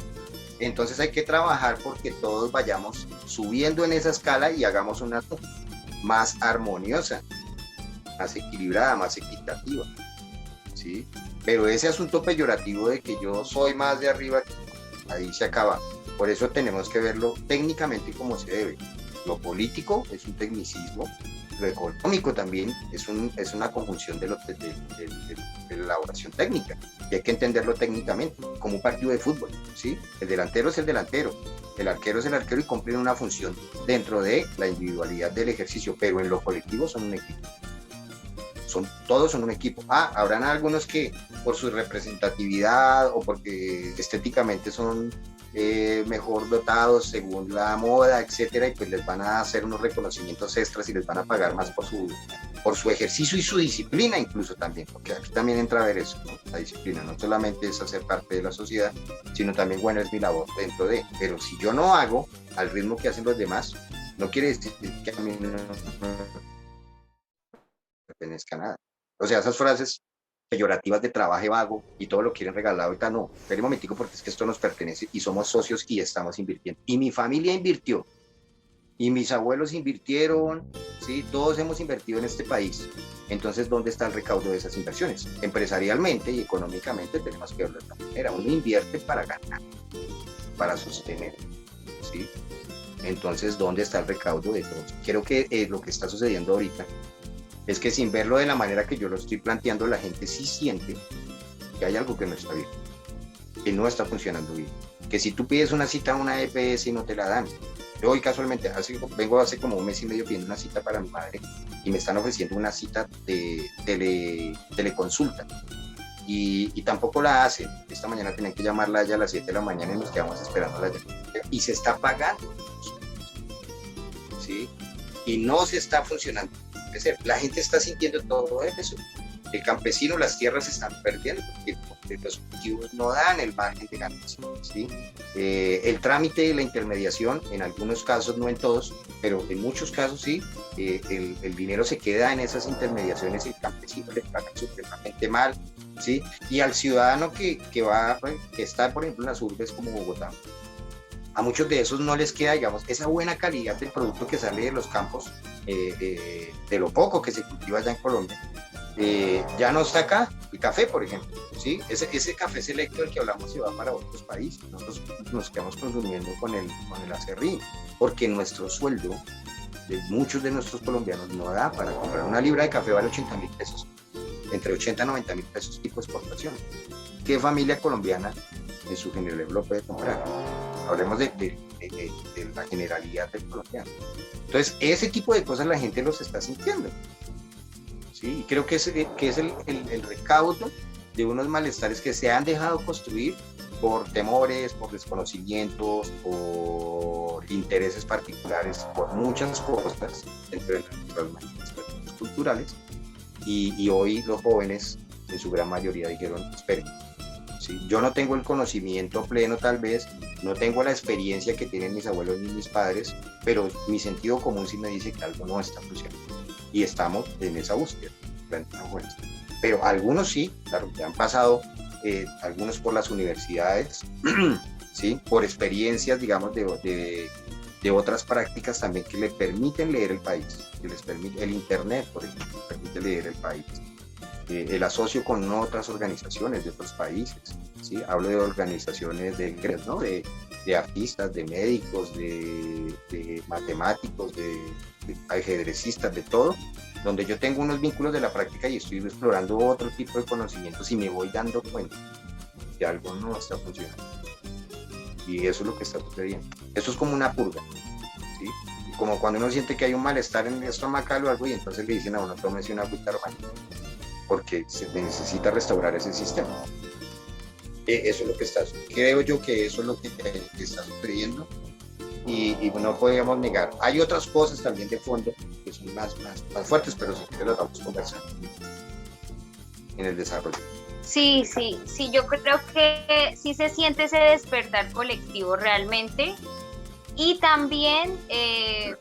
entonces hay que trabajar porque todos vayamos subiendo en esa escala y hagamos una más armoniosa, más equilibrada, más equitativa, ¿sí? Pero ese asunto peyorativo de que yo soy más de arriba, ahí se acaba. Por eso tenemos que verlo técnicamente como se debe. Lo político es un tecnicismo, lo económico también es una conjunción de la elaboración técnica, y hay que entenderlo técnicamente, como un partido de fútbol, ¿sí? El delantero es el delantero, el arquero es el arquero, y cumplen una función dentro de la individualidad del ejercicio, pero en lo colectivo son un equipo. Todos son un equipo. Habrán algunos que por su representatividad o porque estéticamente son mejor dotados según la moda, etcétera, y pues les van a hacer unos reconocimientos extras y les van a pagar más por su ejercicio y su disciplina incluso también, porque aquí también entra a ver eso, ¿no? La disciplina no solamente es hacer parte de la sociedad, sino también, bueno, es mi labor dentro de, pero si yo no hago al ritmo que hacen los demás, no quiere decir que a mí no pertenezca a nada. O sea, esas frases peyorativas de trabaje vago y todo lo quieren regalado, ahorita no, espera un momentico, porque es que esto nos pertenece y somos socios y estamos invirtiendo. Y mi familia invirtió, y mis abuelos invirtieron, ¿sí? Todos hemos invertido en este país. Entonces, ¿dónde está el recaudo de esas inversiones? Empresarialmente y económicamente tenemos que verlo de esta manera. Uno invierte para ganar, para sostener, ¿sí? Entonces, ¿dónde está el recaudo de todos? Creo que lo que está sucediendo ahorita es que, sin verlo de la manera que yo lo estoy planteando, la gente sí siente que hay algo que no está bien, que no está funcionando bien, que si tú pides una cita a una EPS y no te la dan. Yo hoy casualmente vengo hace como un mes y medio pidiendo una cita para mi madre y me están ofreciendo una cita de teleconsulta y tampoco la hacen. Esta mañana tenían que llamarla ya a las 7 de la mañana y nos quedamos esperándola y se está pagando, ¿sí? Y no se está funcionando. La gente está sintiendo todo eso. El campesino, las tierras se están perdiendo porque los cultivos no dan el margen de ganancia, ¿sí? El trámite y la intermediación, en algunos casos, no en todos, pero en muchos casos sí, el dinero se queda en esas intermediaciones y el campesino le paga supremamente mal, ¿sí? Y al ciudadano que está, por ejemplo, en las urbes como Bogotá, a muchos de esos no les queda, digamos, esa buena calidad del producto que sale de los campos, de lo poco que se cultiva allá en Colombia. Ya no está acá, el café, por ejemplo, ¿sí? Ese café selecto del que hablamos se va para otros países. Nosotros nos quedamos consumiendo con el acerrín, porque nuestro sueldo, de muchos de nuestros colombianos, no da para comprar una libra de café, vale 80.000 pesos, entre 80 y 90.000 pesos tipo exportación. ¿Qué familia colombiana en su generalidad lo puede comprar? Hablemos de la generalidad del colombiano. Entonces, ese tipo de cosas la gente los está sintiendo. ¿Sí? Y creo que es el recaudo de unos malestares que se han dejado construir por temores, por desconocimientos, por intereses particulares, por muchas cosas dentro de nuestras manifestaciones culturales. Y hoy los jóvenes, en su gran mayoría, dijeron, esperen, ¿sí? Yo no tengo el conocimiento pleno tal vez, no tengo la experiencia que tienen mis abuelos ni mis padres, pero mi sentido común sí me dice que algo no está funcionando. Y estamos en esa búsqueda. Pero algunos sí, claro, que han pasado, algunos por las universidades, ¿sí? Por experiencias, digamos, de otras prácticas también que le permiten leer el país, que les permite, el Internet, por ejemplo, permite leer el país. El asocio con otras organizaciones de otros países, ¿sí? Hablo de organizaciones ¿no? de artistas, de médicos, de matemáticos, de ajedrecistas, de todo, donde yo tengo unos vínculos de la práctica y estoy explorando otro tipo de conocimientos y me voy dando cuenta que algo no está funcionando. Y eso es lo que está sucediendo. Eso es como una purga, ¿sí? Como cuando uno siente que hay un malestar en el estomacal o algo y entonces le dicen a uno, tómese una agüita romántica, porque se necesita restaurar ese sistema. Eso es lo que creo yo que eso es lo que está sucediendo y no podemos negar. Hay otras cosas también de fondo que son más fuertes, pero si quieres las vamos a conversar en el desarrollo. Sí, yo creo que sí se siente ese despertar colectivo realmente. Y también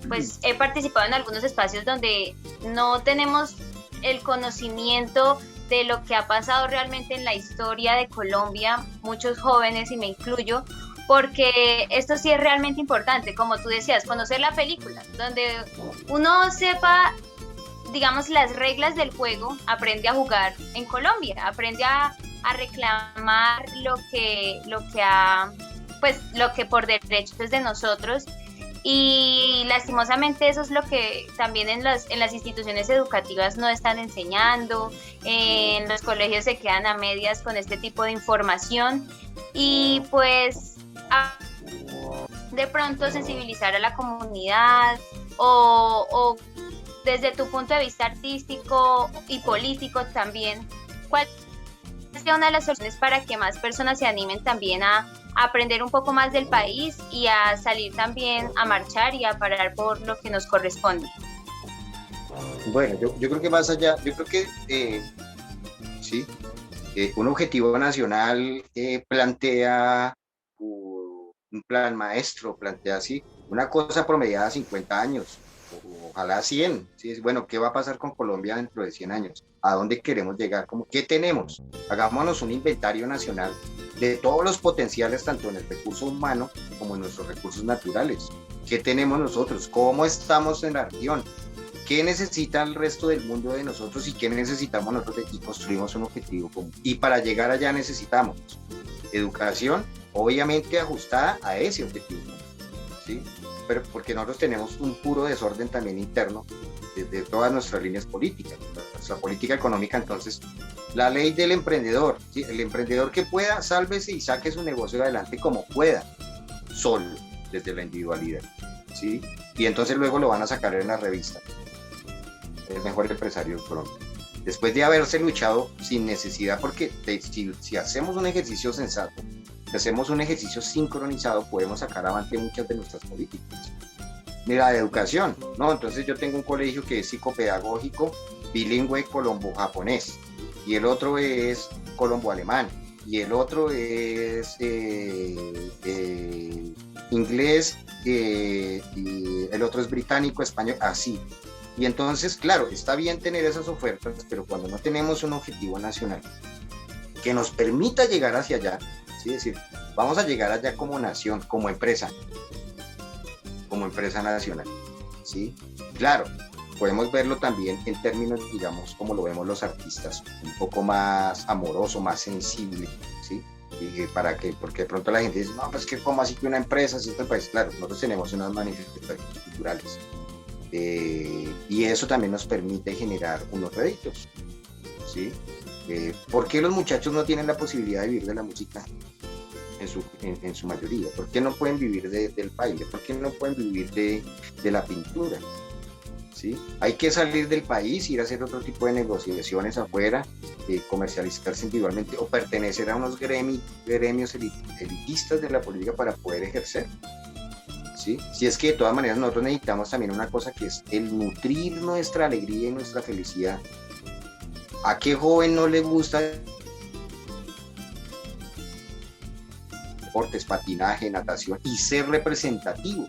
pues he participado en algunos espacios donde no tenemos el conocimiento de lo que ha pasado realmente en la historia de Colombia, muchos jóvenes y me incluyo, porque esto sí es realmente importante, como tú decías, conocer la película, donde uno sepa, digamos, las reglas del juego, aprende a jugar en Colombia, aprende a reclamar lo que por derecho es de nosotros. Y lastimosamente eso es lo que también en las instituciones educativas no están enseñando, en los colegios se quedan a medias con este tipo de información y pues de pronto sensibilizar a la comunidad o desde tu punto de vista artístico y político también, ¿cuál es una de las soluciones para que más personas se animen también a aprender un poco más del país y a salir también a marchar y a parar por lo que nos corresponde? Bueno, yo creo que más allá, yo creo que sí, un objetivo nacional plantea un plan maestro, plantea así, una cosa promediada a 50 años, ojalá 100, ¿sí? Bueno, ¿qué va a pasar con Colombia dentro de 100 años? ¿A dónde queremos llegar? ¿Qué tenemos? Hagámonos un inventario nacional de todos los potenciales, tanto en el recurso humano como en nuestros recursos naturales. ¿Qué tenemos nosotros? ¿Cómo estamos en la región? ¿Qué necesita el resto del mundo de nosotros y qué necesitamos nosotros? Y construimos un objetivo común. Y para llegar allá necesitamos educación, obviamente ajustada a ese objetivo común, ¿sí? Pero porque nosotros tenemos un puro desorden también interno de todas nuestras líneas políticas, nuestra política económica. Entonces, la ley del emprendedor, ¿sí? El emprendedor que pueda, sálvese y saque su negocio adelante como pueda, solo, desde la individualidad, ¿sí? Y entonces luego lo van a sacar en la revista, el mejor empresario de Colombia, después de haberse luchado sin necesidad, porque si hacemos un ejercicio sensato, si hacemos un ejercicio sincronizado, podemos sacar adelante muchas de nuestras políticas. Mira, de educación, ¿no? Entonces yo tengo un colegio que es psicopedagógico, bilingüe colombo-japonés, y el otro es colombo-alemán, y el otro es inglés, y el otro es británico, español, así. Y entonces, claro, está bien tener esas ofertas, pero cuando no tenemos un objetivo nacional que nos permita llegar hacia allá, ¿sí? Es decir, vamos a llegar allá como nación, como empresa nacional, ¿sí? Claro, podemos verlo también en términos, digamos, como lo vemos los artistas, un poco más amoroso, más sensible, ¿sí? Porque de pronto la gente dice, no, pues que como así que una empresa, si este país, claro, nosotros tenemos unas manifestaciones culturales, y eso también nos permite generar unos réditos, ¿sí? ¿Por qué los muchachos no tienen la posibilidad de vivir de la música en su mayoría? ¿Por qué no pueden vivir del baile? ¿Por qué no pueden vivir de la pintura? ¿Sí? Hay que salir del país, ir a hacer otro tipo de negociaciones afuera, comercializarse individualmente o pertenecer a unos gremios elitistas de la política para poder ejercer. ¿Sí? Si es que de todas maneras nosotros necesitamos también una cosa que es el nutrir nuestra alegría y nuestra felicidad. ¿A qué joven no le gusta deportes, patinaje, natación y ser representativo?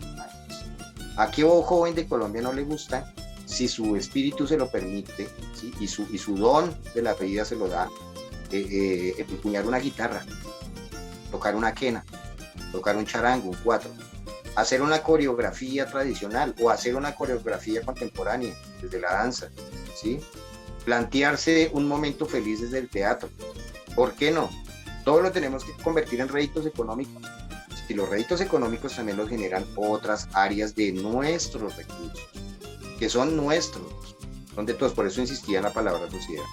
¿A qué joven de Colombia no le gusta, si su espíritu se lo permite, ¿sí? y su don de la vida se lo da, empuñar una guitarra, tocar una quena, tocar un charango, un cuatro, hacer una coreografía tradicional o hacer una coreografía contemporánea desde la danza, ¿sí? Plantearse un momento feliz desde el teatro? ¿Por qué no? Todo lo tenemos que convertir en réditos económicos. Y los réditos económicos también los generan otras áreas de nuestros recursos, que son nuestros, son de todos. Por eso insistía en la palabra sociedad.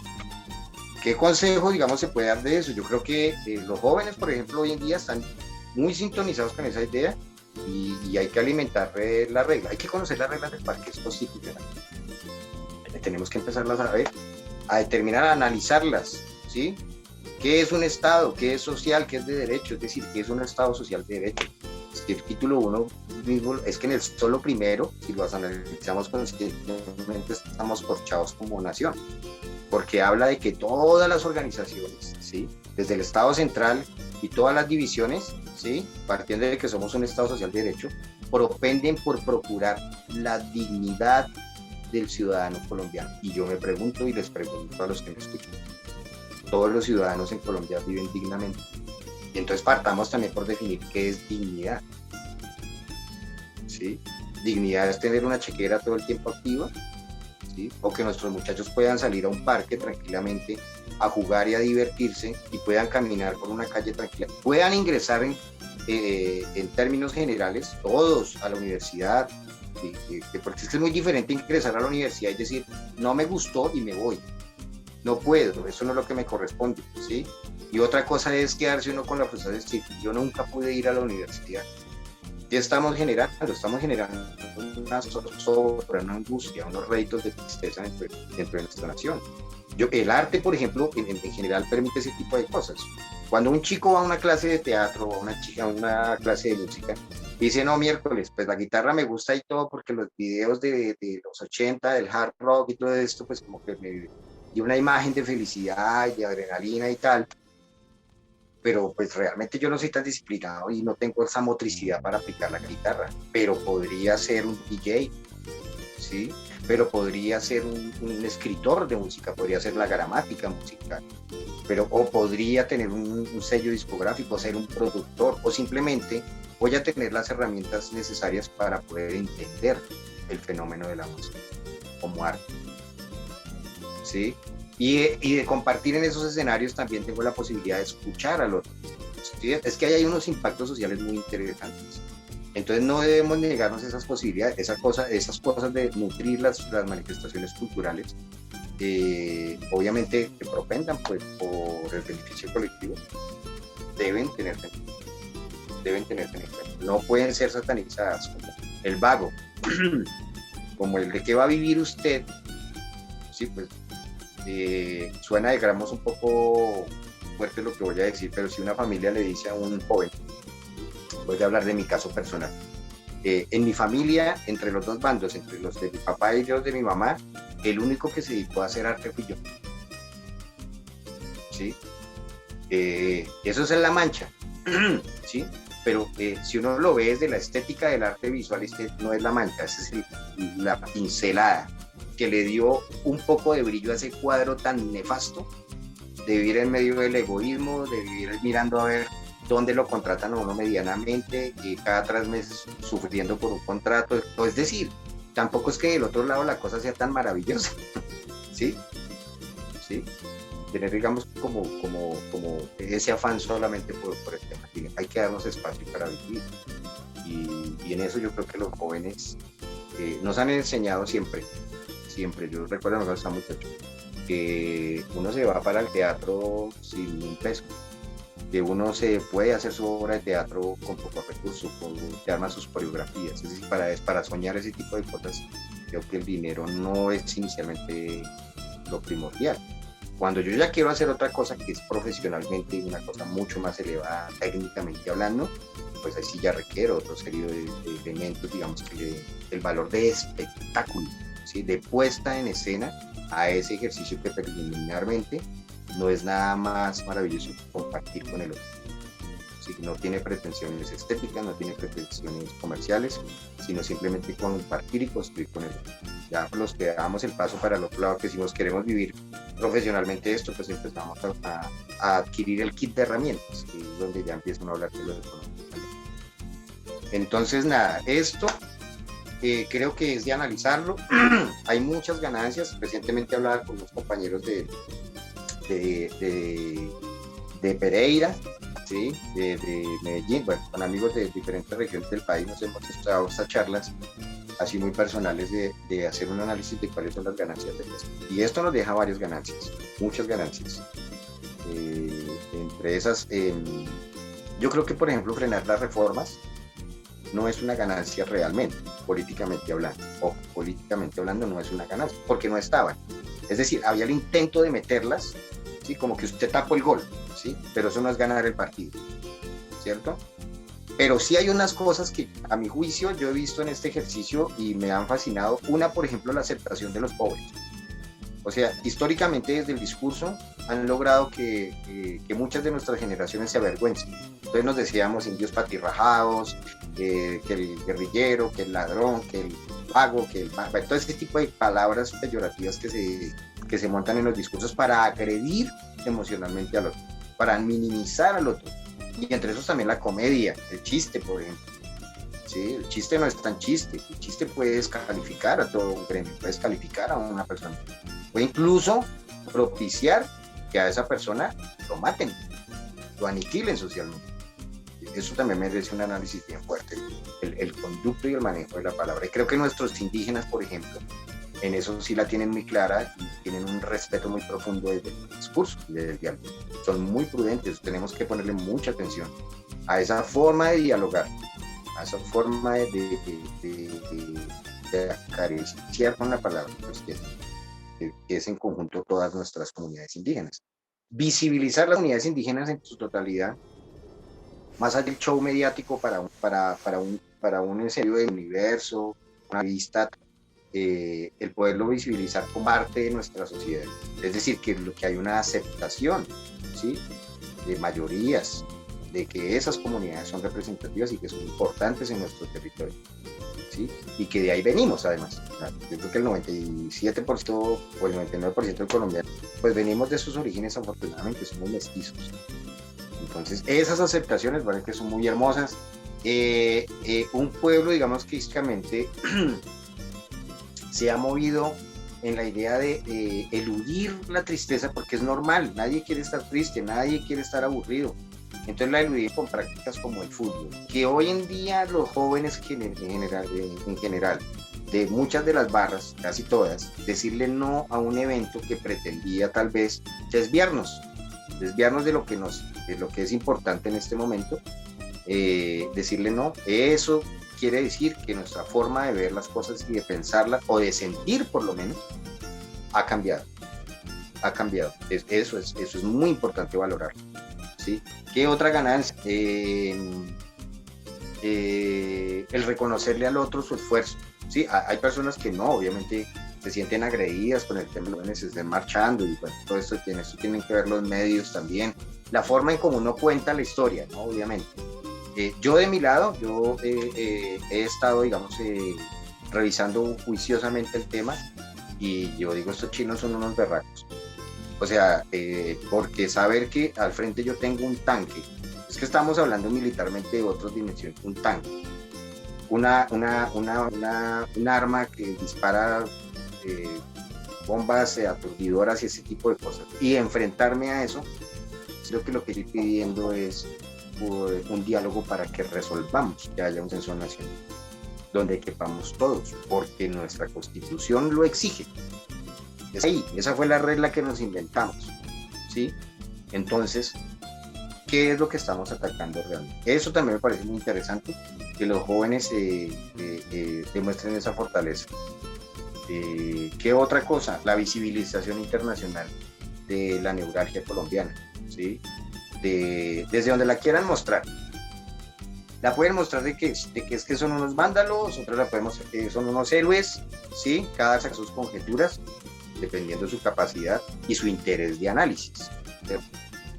¿Qué consejo, digamos, se puede dar de eso? Yo creo que los jóvenes, por ejemplo, hoy en día están muy sintonizados con esa idea, y hay que alimentar la regla. Hay que conocer las reglas del parque constitucional. Tenemos que empezarlas a ver, a determinar, a analizarlas, ¿sí? ¿Qué es un Estado? ¿Qué es social? ¿Qué es de derecho? Es decir, ¿qué es un Estado social de derecho? El título 1 mismo es que en el solo primero, si lo analizamos conscientemente, estamos corchados como nación, porque habla de que todas las organizaciones, ¿sí? Desde el Estado central y todas las divisiones, ¿sí? Partiendo de que somos un Estado social de derecho, propenden por procurar la dignidad del ciudadano colombiano. Y yo me pregunto y les pregunto a los que me escuchan, todos los ciudadanos en Colombia viven dignamente. Y entonces partamos también por definir qué es dignidad. ¿Sí? Dignidad es tener una chequera todo el tiempo activa, ¿sí? O que nuestros muchachos puedan salir a un parque tranquilamente a jugar y a divertirse, y puedan caminar por una calle tranquila, puedan ingresar en términos generales todos a la universidad, porque es muy diferente ingresar a la universidad y decir, no me gustó y me voy. No puedo, eso no es lo que me corresponde, ¿sí? Y otra cosa es quedarse uno con la frustración de decir, yo nunca pude ir a la universidad. ¿Qué estamos generando? Estamos generando una zozobra, una angustia, unos réditos de tristeza dentro de nuestra nación. El arte, por ejemplo, en general permite ese tipo de cosas. Cuando un chico va a una clase de teatro o a una clase de música, dice, no, miércoles, pues la guitarra me gusta y todo, porque los videos de los 80, del hard rock y todo esto, pues como que me dio una imagen de felicidad y de adrenalina y tal, pero pues realmente yo no soy tan disciplinado y no tengo esa motricidad para aplicar la guitarra, pero podría ser un DJ, ¿sí? Pero podría ser un escritor de música, podría ser la gramática musical, o podría tener un sello discográfico, ser un productor, o simplemente voy a tener las herramientas necesarias para poder entender el fenómeno de la música como arte, ¿sí? Y de compartir en esos escenarios también tengo la posibilidad de escuchar al otro, ¿sí? Es que hay unos impactos sociales muy interesantes. Entonces no debemos negarnos esas posibilidades, esas cosas de nutrir las manifestaciones culturales, obviamente que propendan pues, por el beneficio colectivo, deben tener en cuenta. No pueden ser satanizadas como el vago, como el de qué va a vivir usted. Sí, pues suena, digamos, un poco fuerte lo que voy a decir, pero si una familia le dice a un joven, voy a hablar de mi caso personal, en mi familia, entre los dos bandos, entre los de mi papá y los de mi mamá, el único que se dedicó a hacer arte fui yo. ¿sí? Eso es en La Mancha, ¿sí? Pero si uno lo ve desde la estética del arte visual, no es La Mancha, esa es la pincelada que le dio un poco de brillo a ese cuadro tan nefasto de vivir en medio del egoísmo, de vivir mirando a ver dónde lo contratan a uno medianamente, y cada 3 meses sufriendo por un contrato. Es decir, tampoco es que del otro lado la cosa sea tan maravillosa, ¿sí? ¿Sí? Tener, digamos, como ese afán solamente por el tema. Hay que darnos espacio para vivir. Y en eso yo creo que los jóvenes nos han enseñado siempre. Yo recuerdo cuando estaba muchacho, que uno se va para el teatro sin un peso, que uno se puede hacer su obra de teatro con pocos recursos, que arma sus coreografías. Es decir, para soñar ese tipo de cosas, creo que el dinero no es inicialmente lo primordial. Cuando yo ya quiero hacer otra cosa que es profesionalmente una cosa mucho más elevada, técnicamente hablando, pues ahí sí ya requiero otra serie de elementos, digamos, que le den el valor de espectáculo, ¿sí? De puesta en escena a ese ejercicio que preliminarmente no es nada más maravilloso que compartir con el otro. ¿Sí? No tiene pretensiones estéticas, no tiene pretensiones comerciales, sino simplemente compartir y construir con el otro. Ya los que damos el paso para el otro lado, que decimos queremos vivir profesionalmente esto, pues empezamos a adquirir el kit de herramientas, que es donde ya empiezan a hablar de lo económico. Entonces, nada, esto creo que es de analizarlo. Hay muchas ganancias. Recientemente hablaba con unos compañeros de Pereira, ¿sí? de Medellín, bueno, con amigos de diferentes regiones del país. Nos hemos estado estas charlas así muy personales de hacer un análisis de cuáles son las ganancias de esto. Y esto nos deja varias ganancias, muchas ganancias. Entre esas, yo creo que, por ejemplo, frenar las reformas no es una ganancia realmente, políticamente hablando. O políticamente hablando no es una ganancia, porque no estaban. Es decir, había el intento de meterlas, ¿sí? Como que usted tapó el gol, ¿sí? Pero eso no es ganar el partido, ¿cierto? Pero sí hay unas cosas que, a mi juicio, yo he visto en este ejercicio y me han fascinado. Una, por ejemplo, la aceptación de los pobres. O sea, históricamente desde el discurso han logrado que muchas de nuestras generaciones se avergüencen. Entonces nos decíamos indios patirrajados, que el guerrillero, que el ladrón, que el vago, que el mago, todo ese tipo de palabras peyorativas que se montan en los discursos para agredir emocionalmente al otro, para minimizar al otro. Y entre esos también la comedia, el chiste, por ejemplo. ¿Sí? El chiste no es tan chiste. El chiste puede descalificar a todo un gremio, puede descalificar a una persona. Puede incluso propiciar que a esa persona lo maten, lo aniquilen socialmente. Eso también merece un análisis bien fuerte, el conducto y el manejo de la palabra. Y creo que nuestros indígenas, por ejemplo, en eso sí la tienen muy clara y tienen un respeto muy profundo desde el discurso y desde el diálogo. Son muy prudentes, tenemos que ponerle mucha atención a esa forma de dialogar, a esa forma de acariciar con la palabra, pues, que es en conjunto todas nuestras comunidades indígenas. Visibilizar las comunidades indígenas en su totalidad, más allá del show mediático para un en serio del universo, una vista, el poderlo visibilizar como parte de nuestra sociedad. Es decir, que hay una aceptación, ¿sí? De mayorías, de que esas comunidades son representativas y que son importantes en nuestro territorio, ¿sí? Y que de ahí venimos, además. Yo creo que el 97% o el 99% de colombianos, pues venimos de sus orígenes, afortunadamente, somos mestizos. Entonces, esas aceptaciones, ¿vale? Que son muy hermosas. Un pueblo, digamos que históricamente se ha movido en la idea de eludir la tristeza, porque es normal, nadie quiere estar triste, nadie quiere estar aburrido. Entonces la eludimos con prácticas como el fútbol, que hoy en día los jóvenes en general, de muchas de las barras, casi todas, decirle no a un evento que pretendía tal vez desviarnos de lo que es importante en este momento, decirle no, eso quiere decir que nuestra forma de ver las cosas y de pensarlas, o de sentir por lo menos, ha cambiado. Eso es muy importante valorar, ¿sí? ¿Qué otra ganancia? El reconocerle al otro su esfuerzo, ¿sí? Hay personas que no, obviamente se sienten agredidas con el tema de los jóvenes estén marchando y bueno, todo esto tienen que ver los medios también, la forma en cómo uno cuenta la historia, ¿no? Obviamente. Yo de mi lado, he estado, digamos, revisando juiciosamente el tema y yo digo, estos chinos son unos berracos. O sea, porque saber que al frente yo tengo un tanque, es que estamos hablando militarmente de otras dimensiones, un tanque, un arma que dispara bombas aturdidoras y ese tipo de cosas, y enfrentarme a eso, creo que lo que estoy pidiendo es un diálogo para que resolvamos, que haya un censo nacional donde quepamos todos, porque nuestra constitución lo exige. Es ahí, esa fue la regla que nos inventamos, ¿sí? Entonces, ¿qué es lo que estamos atacando realmente? Eso también me parece muy interesante, que los jóvenes demuestren esa fortaleza. ¿Qué otra cosa? La visibilización internacional de la neuralgia colombiana, ¿sí? Desde donde la quieran mostrar. La pueden mostrar de que es que son unos vándalos, otros la pueden mostrar que son unos héroes, ¿sí? Cada saca sus conjeturas, dependiendo de su capacidad y su interés de análisis.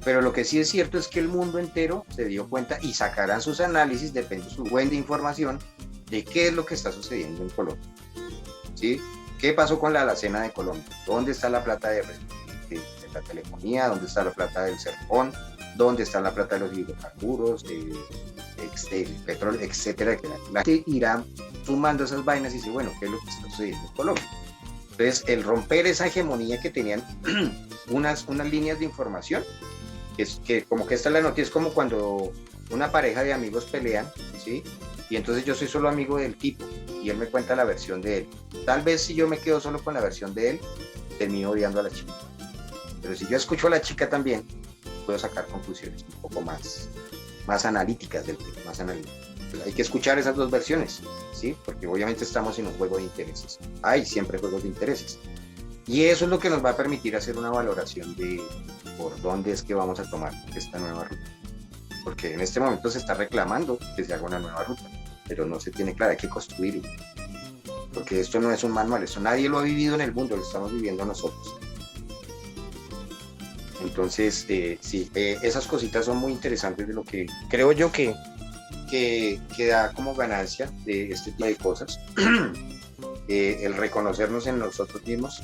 Pero lo que sí es cierto es que el mundo entero se dio cuenta y sacarán sus análisis, depende de su fuente de información, de qué es lo que está sucediendo en Colombia, ¿sí? ¿Qué pasó con la alacena de Colombia? ¿Dónde está la plata de la telefonía? ¿Dónde está la plata del Serpón? ¿Dónde está la plata de los hidrocarburos, del petróleo, etcétera? La gente irá sumando esas vainas y dice, bueno, ¿qué es lo que está sucediendo en Colombia? Entonces, el romper esa hegemonía que tenían unas líneas de información, que como que esta es la noticia, es como cuando una pareja de amigos pelean, ¿sí? Y entonces yo soy solo amigo del tipo y él me cuenta la versión de él. Tal vez si yo me quedo solo con la versión de él, termino odiando a la chica. Pero si yo escucho a la chica también, puedo sacar conclusiones un poco más analíticas del tema, más analíticas. Hay que escuchar esas dos versiones, ¿sí? Porque obviamente estamos en un juego de intereses. Hay siempre juegos de intereses. Y eso es lo que nos va a permitir hacer una valoración de por dónde es que vamos a tomar esta nueva ruta. Porque en este momento se está reclamando que se haga una nueva ruta, pero no se tiene clara, hay que construirlo. Porque esto no es un manual, esto nadie lo ha vivido en el mundo, lo estamos viviendo nosotros. Entonces, sí, esas cositas son muy interesantes de lo que creo yo que da como ganancia de este tipo de cosas. El reconocernos en nosotros mismos,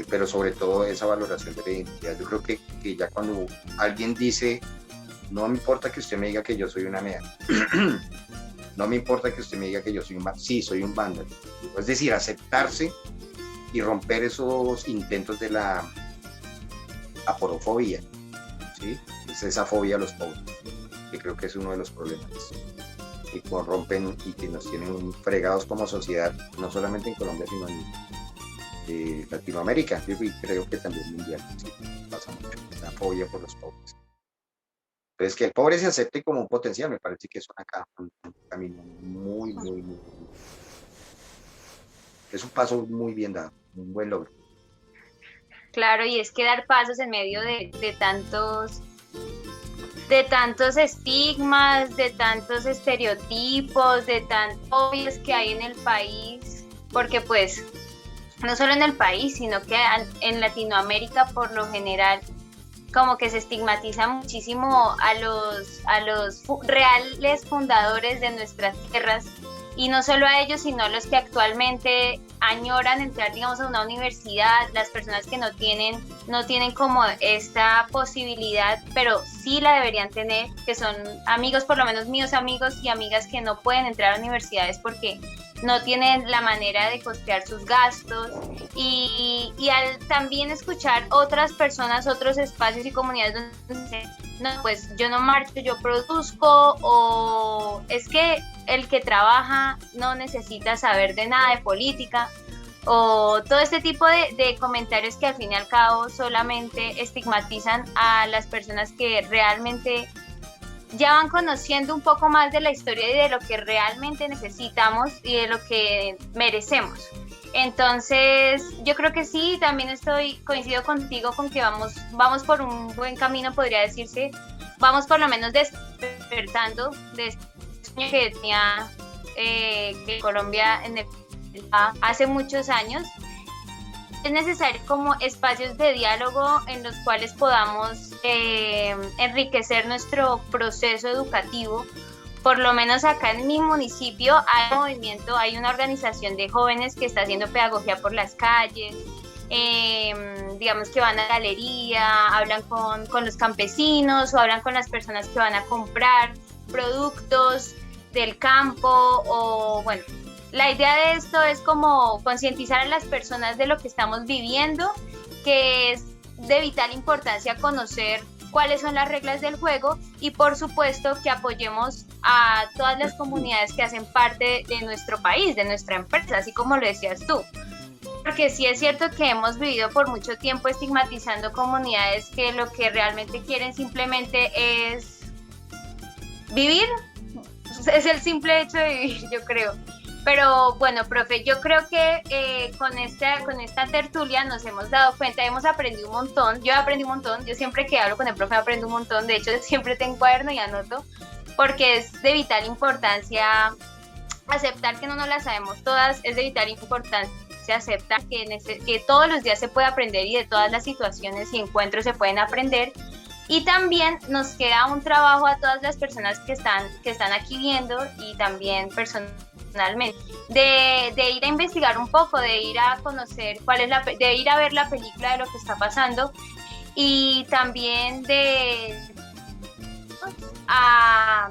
pero sobre todo esa valoración de la identidad. Yo creo que ya cuando alguien dice, no me importa que usted me diga que yo soy una mea, no me importa que usted me diga que yo soy sí, soy un vándalo. Es decir, aceptarse y romper esos intentos de la aporofobia, ¿sí? Es esa fobia a los pobres, que creo que es uno de los problemas que corrompen y que nos tienen fregados como sociedad, no solamente en Colombia, sino en Latinoamérica. Yo creo que también mundial, ¿sí? Pasa mucho, la fobia por los pobres. Entonces, que el pobre se acepte como un potencial, me parece que es un camino muy, muy, muy, es un paso muy bien dado, un buen logro. Claro, y es que dar pasos en medio de tantos estigmas, de tantos estereotipos, de tantos obvios que hay en el país, porque pues no solo en el país, sino que en Latinoamérica por lo general como que se estigmatiza muchísimo a los reales fundadores de nuestras tierras, y no solo a ellos, sino a los que actualmente añoran entrar, digamos, a una universidad, las personas que no tienen como esta posibilidad, pero sí la deberían tener, que son amigos, por lo menos míos amigos y amigas que no pueden entrar a universidades porque no tienen la manera de costear sus gastos, y al también escuchar otras personas, otros espacios y comunidades donde dicen, no, pues yo no marcho, yo produzco, o es que el que trabaja no necesita saber de nada de política, o todo este tipo de comentarios que al fin y al cabo solamente estigmatizan a las personas que realmente ya van conociendo un poco más de la historia y de lo que realmente necesitamos y de lo que merecemos. Entonces, yo creo que sí, también coincido contigo con que vamos por un buen camino, podría decirse. Vamos por lo menos despertando de este sueño que tenía que Colombia hace muchos años. Es necesario como espacios de diálogo en los cuales podamos enriquecer nuestro proceso educativo. Por lo menos acá en mi municipio hay un movimiento, hay una organización de jóvenes que está haciendo pedagogía por las calles, digamos que van a la galería, hablan con los campesinos o hablan con las personas que van a comprar productos del campo o bueno. La idea de esto es como concientizar a las personas de lo que estamos viviendo, que es de vital importancia conocer cuáles son las reglas del juego y por supuesto que apoyemos a todas las comunidades que hacen parte de nuestro país, de nuestra empresa, así como lo decías tú. Porque sí es cierto que hemos vivido por mucho tiempo estigmatizando comunidades que lo que realmente quieren simplemente es vivir, es el simple hecho de vivir, yo creo. Pero bueno, profe, yo creo que con esta tertulia nos hemos dado cuenta, hemos aprendido un montón, yo aprendí un montón, yo siempre que hablo con el profe aprendo un montón, de hecho siempre tengo cuaderno y anoto, porque es de vital importancia aceptar que no nos las sabemos todas, es de vital importancia aceptar que todos los días se puede aprender y de todas las situaciones y encuentros se pueden aprender. Y también nos queda un trabajo a todas las personas que están aquí viendo y también personalmente, de ir a investigar un poco, de ir a conocer de ir a ver la película de lo que está pasando y también de a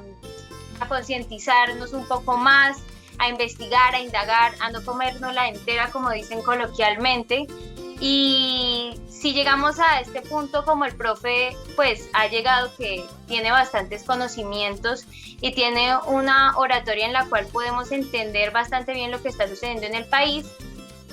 concientizarnos un poco más, a investigar, a indagar, a no comérnosla entera, como dicen coloquialmente. Y si llegamos a este punto, como el profe pues ha llegado, que tiene bastantes conocimientos y tiene una oratoria en la cual podemos entender bastante bien lo que está sucediendo en el país,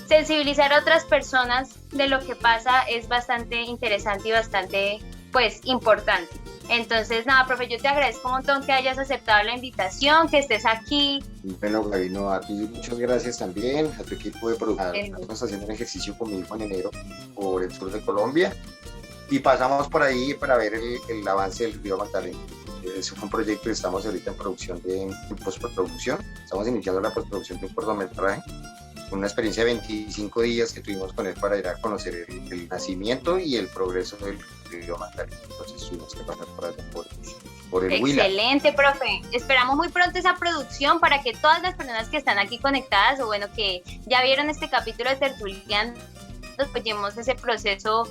sensibilizar a otras personas de lo que pasa es bastante interesante y bastante pues importante. Entonces, nada, profe, yo te agradezco un montón que hayas aceptado la invitación, que estés aquí. Bueno, Gaby, no, a ti muchas gracias también, a tu equipo de producción. Estamos haciendo un ejercicio con mi hijo en enero por el sur de Colombia y pasamos por ahí para ver el avance del río Magdalena. Ese fue un proyecto que estamos ahorita en producción, en postproducción. Estamos iniciando la postproducción de un cortometraje. Una experiencia de 25 días que tuvimos con él para ir a conocer el nacimiento y el progreso del río Magdalena. Entonces tuvimos que pasar por el Huila. Excelente, profe. Esperamos muy pronto esa producción para que todas las personas que están aquí conectadas o bueno, que ya vieron este capítulo de Tertulianos, apoyemos ese proceso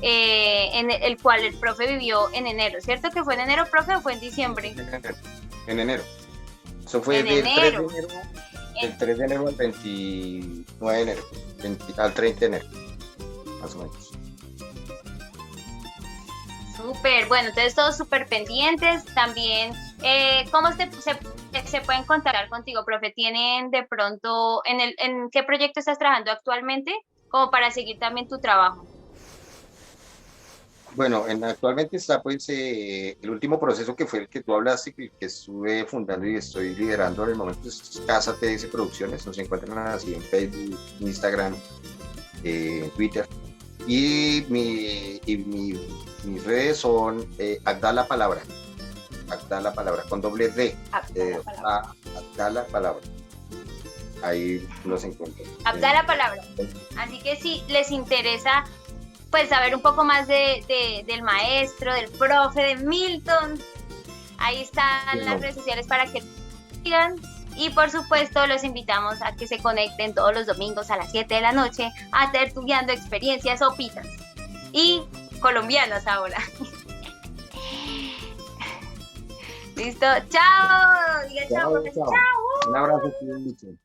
en el cual el profe vivió en enero. ¿Cierto que fue en enero, profe, o fue en diciembre? En enero. Eso fue del 3 de enero. Del 3 de enero al 29 de enero, al 30 de enero, más o menos. Súper, bueno, entonces todos súper pendientes. También, ¿cómo se pueden contactar contigo, profe? ¿Tienen de pronto, en qué proyecto estás trabajando actualmente? Como para seguir también tu trabajo. Bueno, actualmente está pues el último proceso que fue el que tú hablaste, que estuve fundando y estoy liderando en el momento, es Casa TS Producciones. Nos encuentran así en Facebook, Instagram, Twitter. Y mis redes son Agda la Palabra, con doble D. Agda la Palabra. Ahí nos encuentran. Agda la Palabra. Así que si les interesa pues saber un poco más del maestro, del profe, de Milton, ahí están las redes sociales para que sigan. Y por supuesto los invitamos a que se conecten todos los domingos a las 7 de la noche a Tertuliando Experiencias Sopitas y colombianas ahora. Listo, chao. Diga chao, profesor. Chao. Un abrazo, Milton.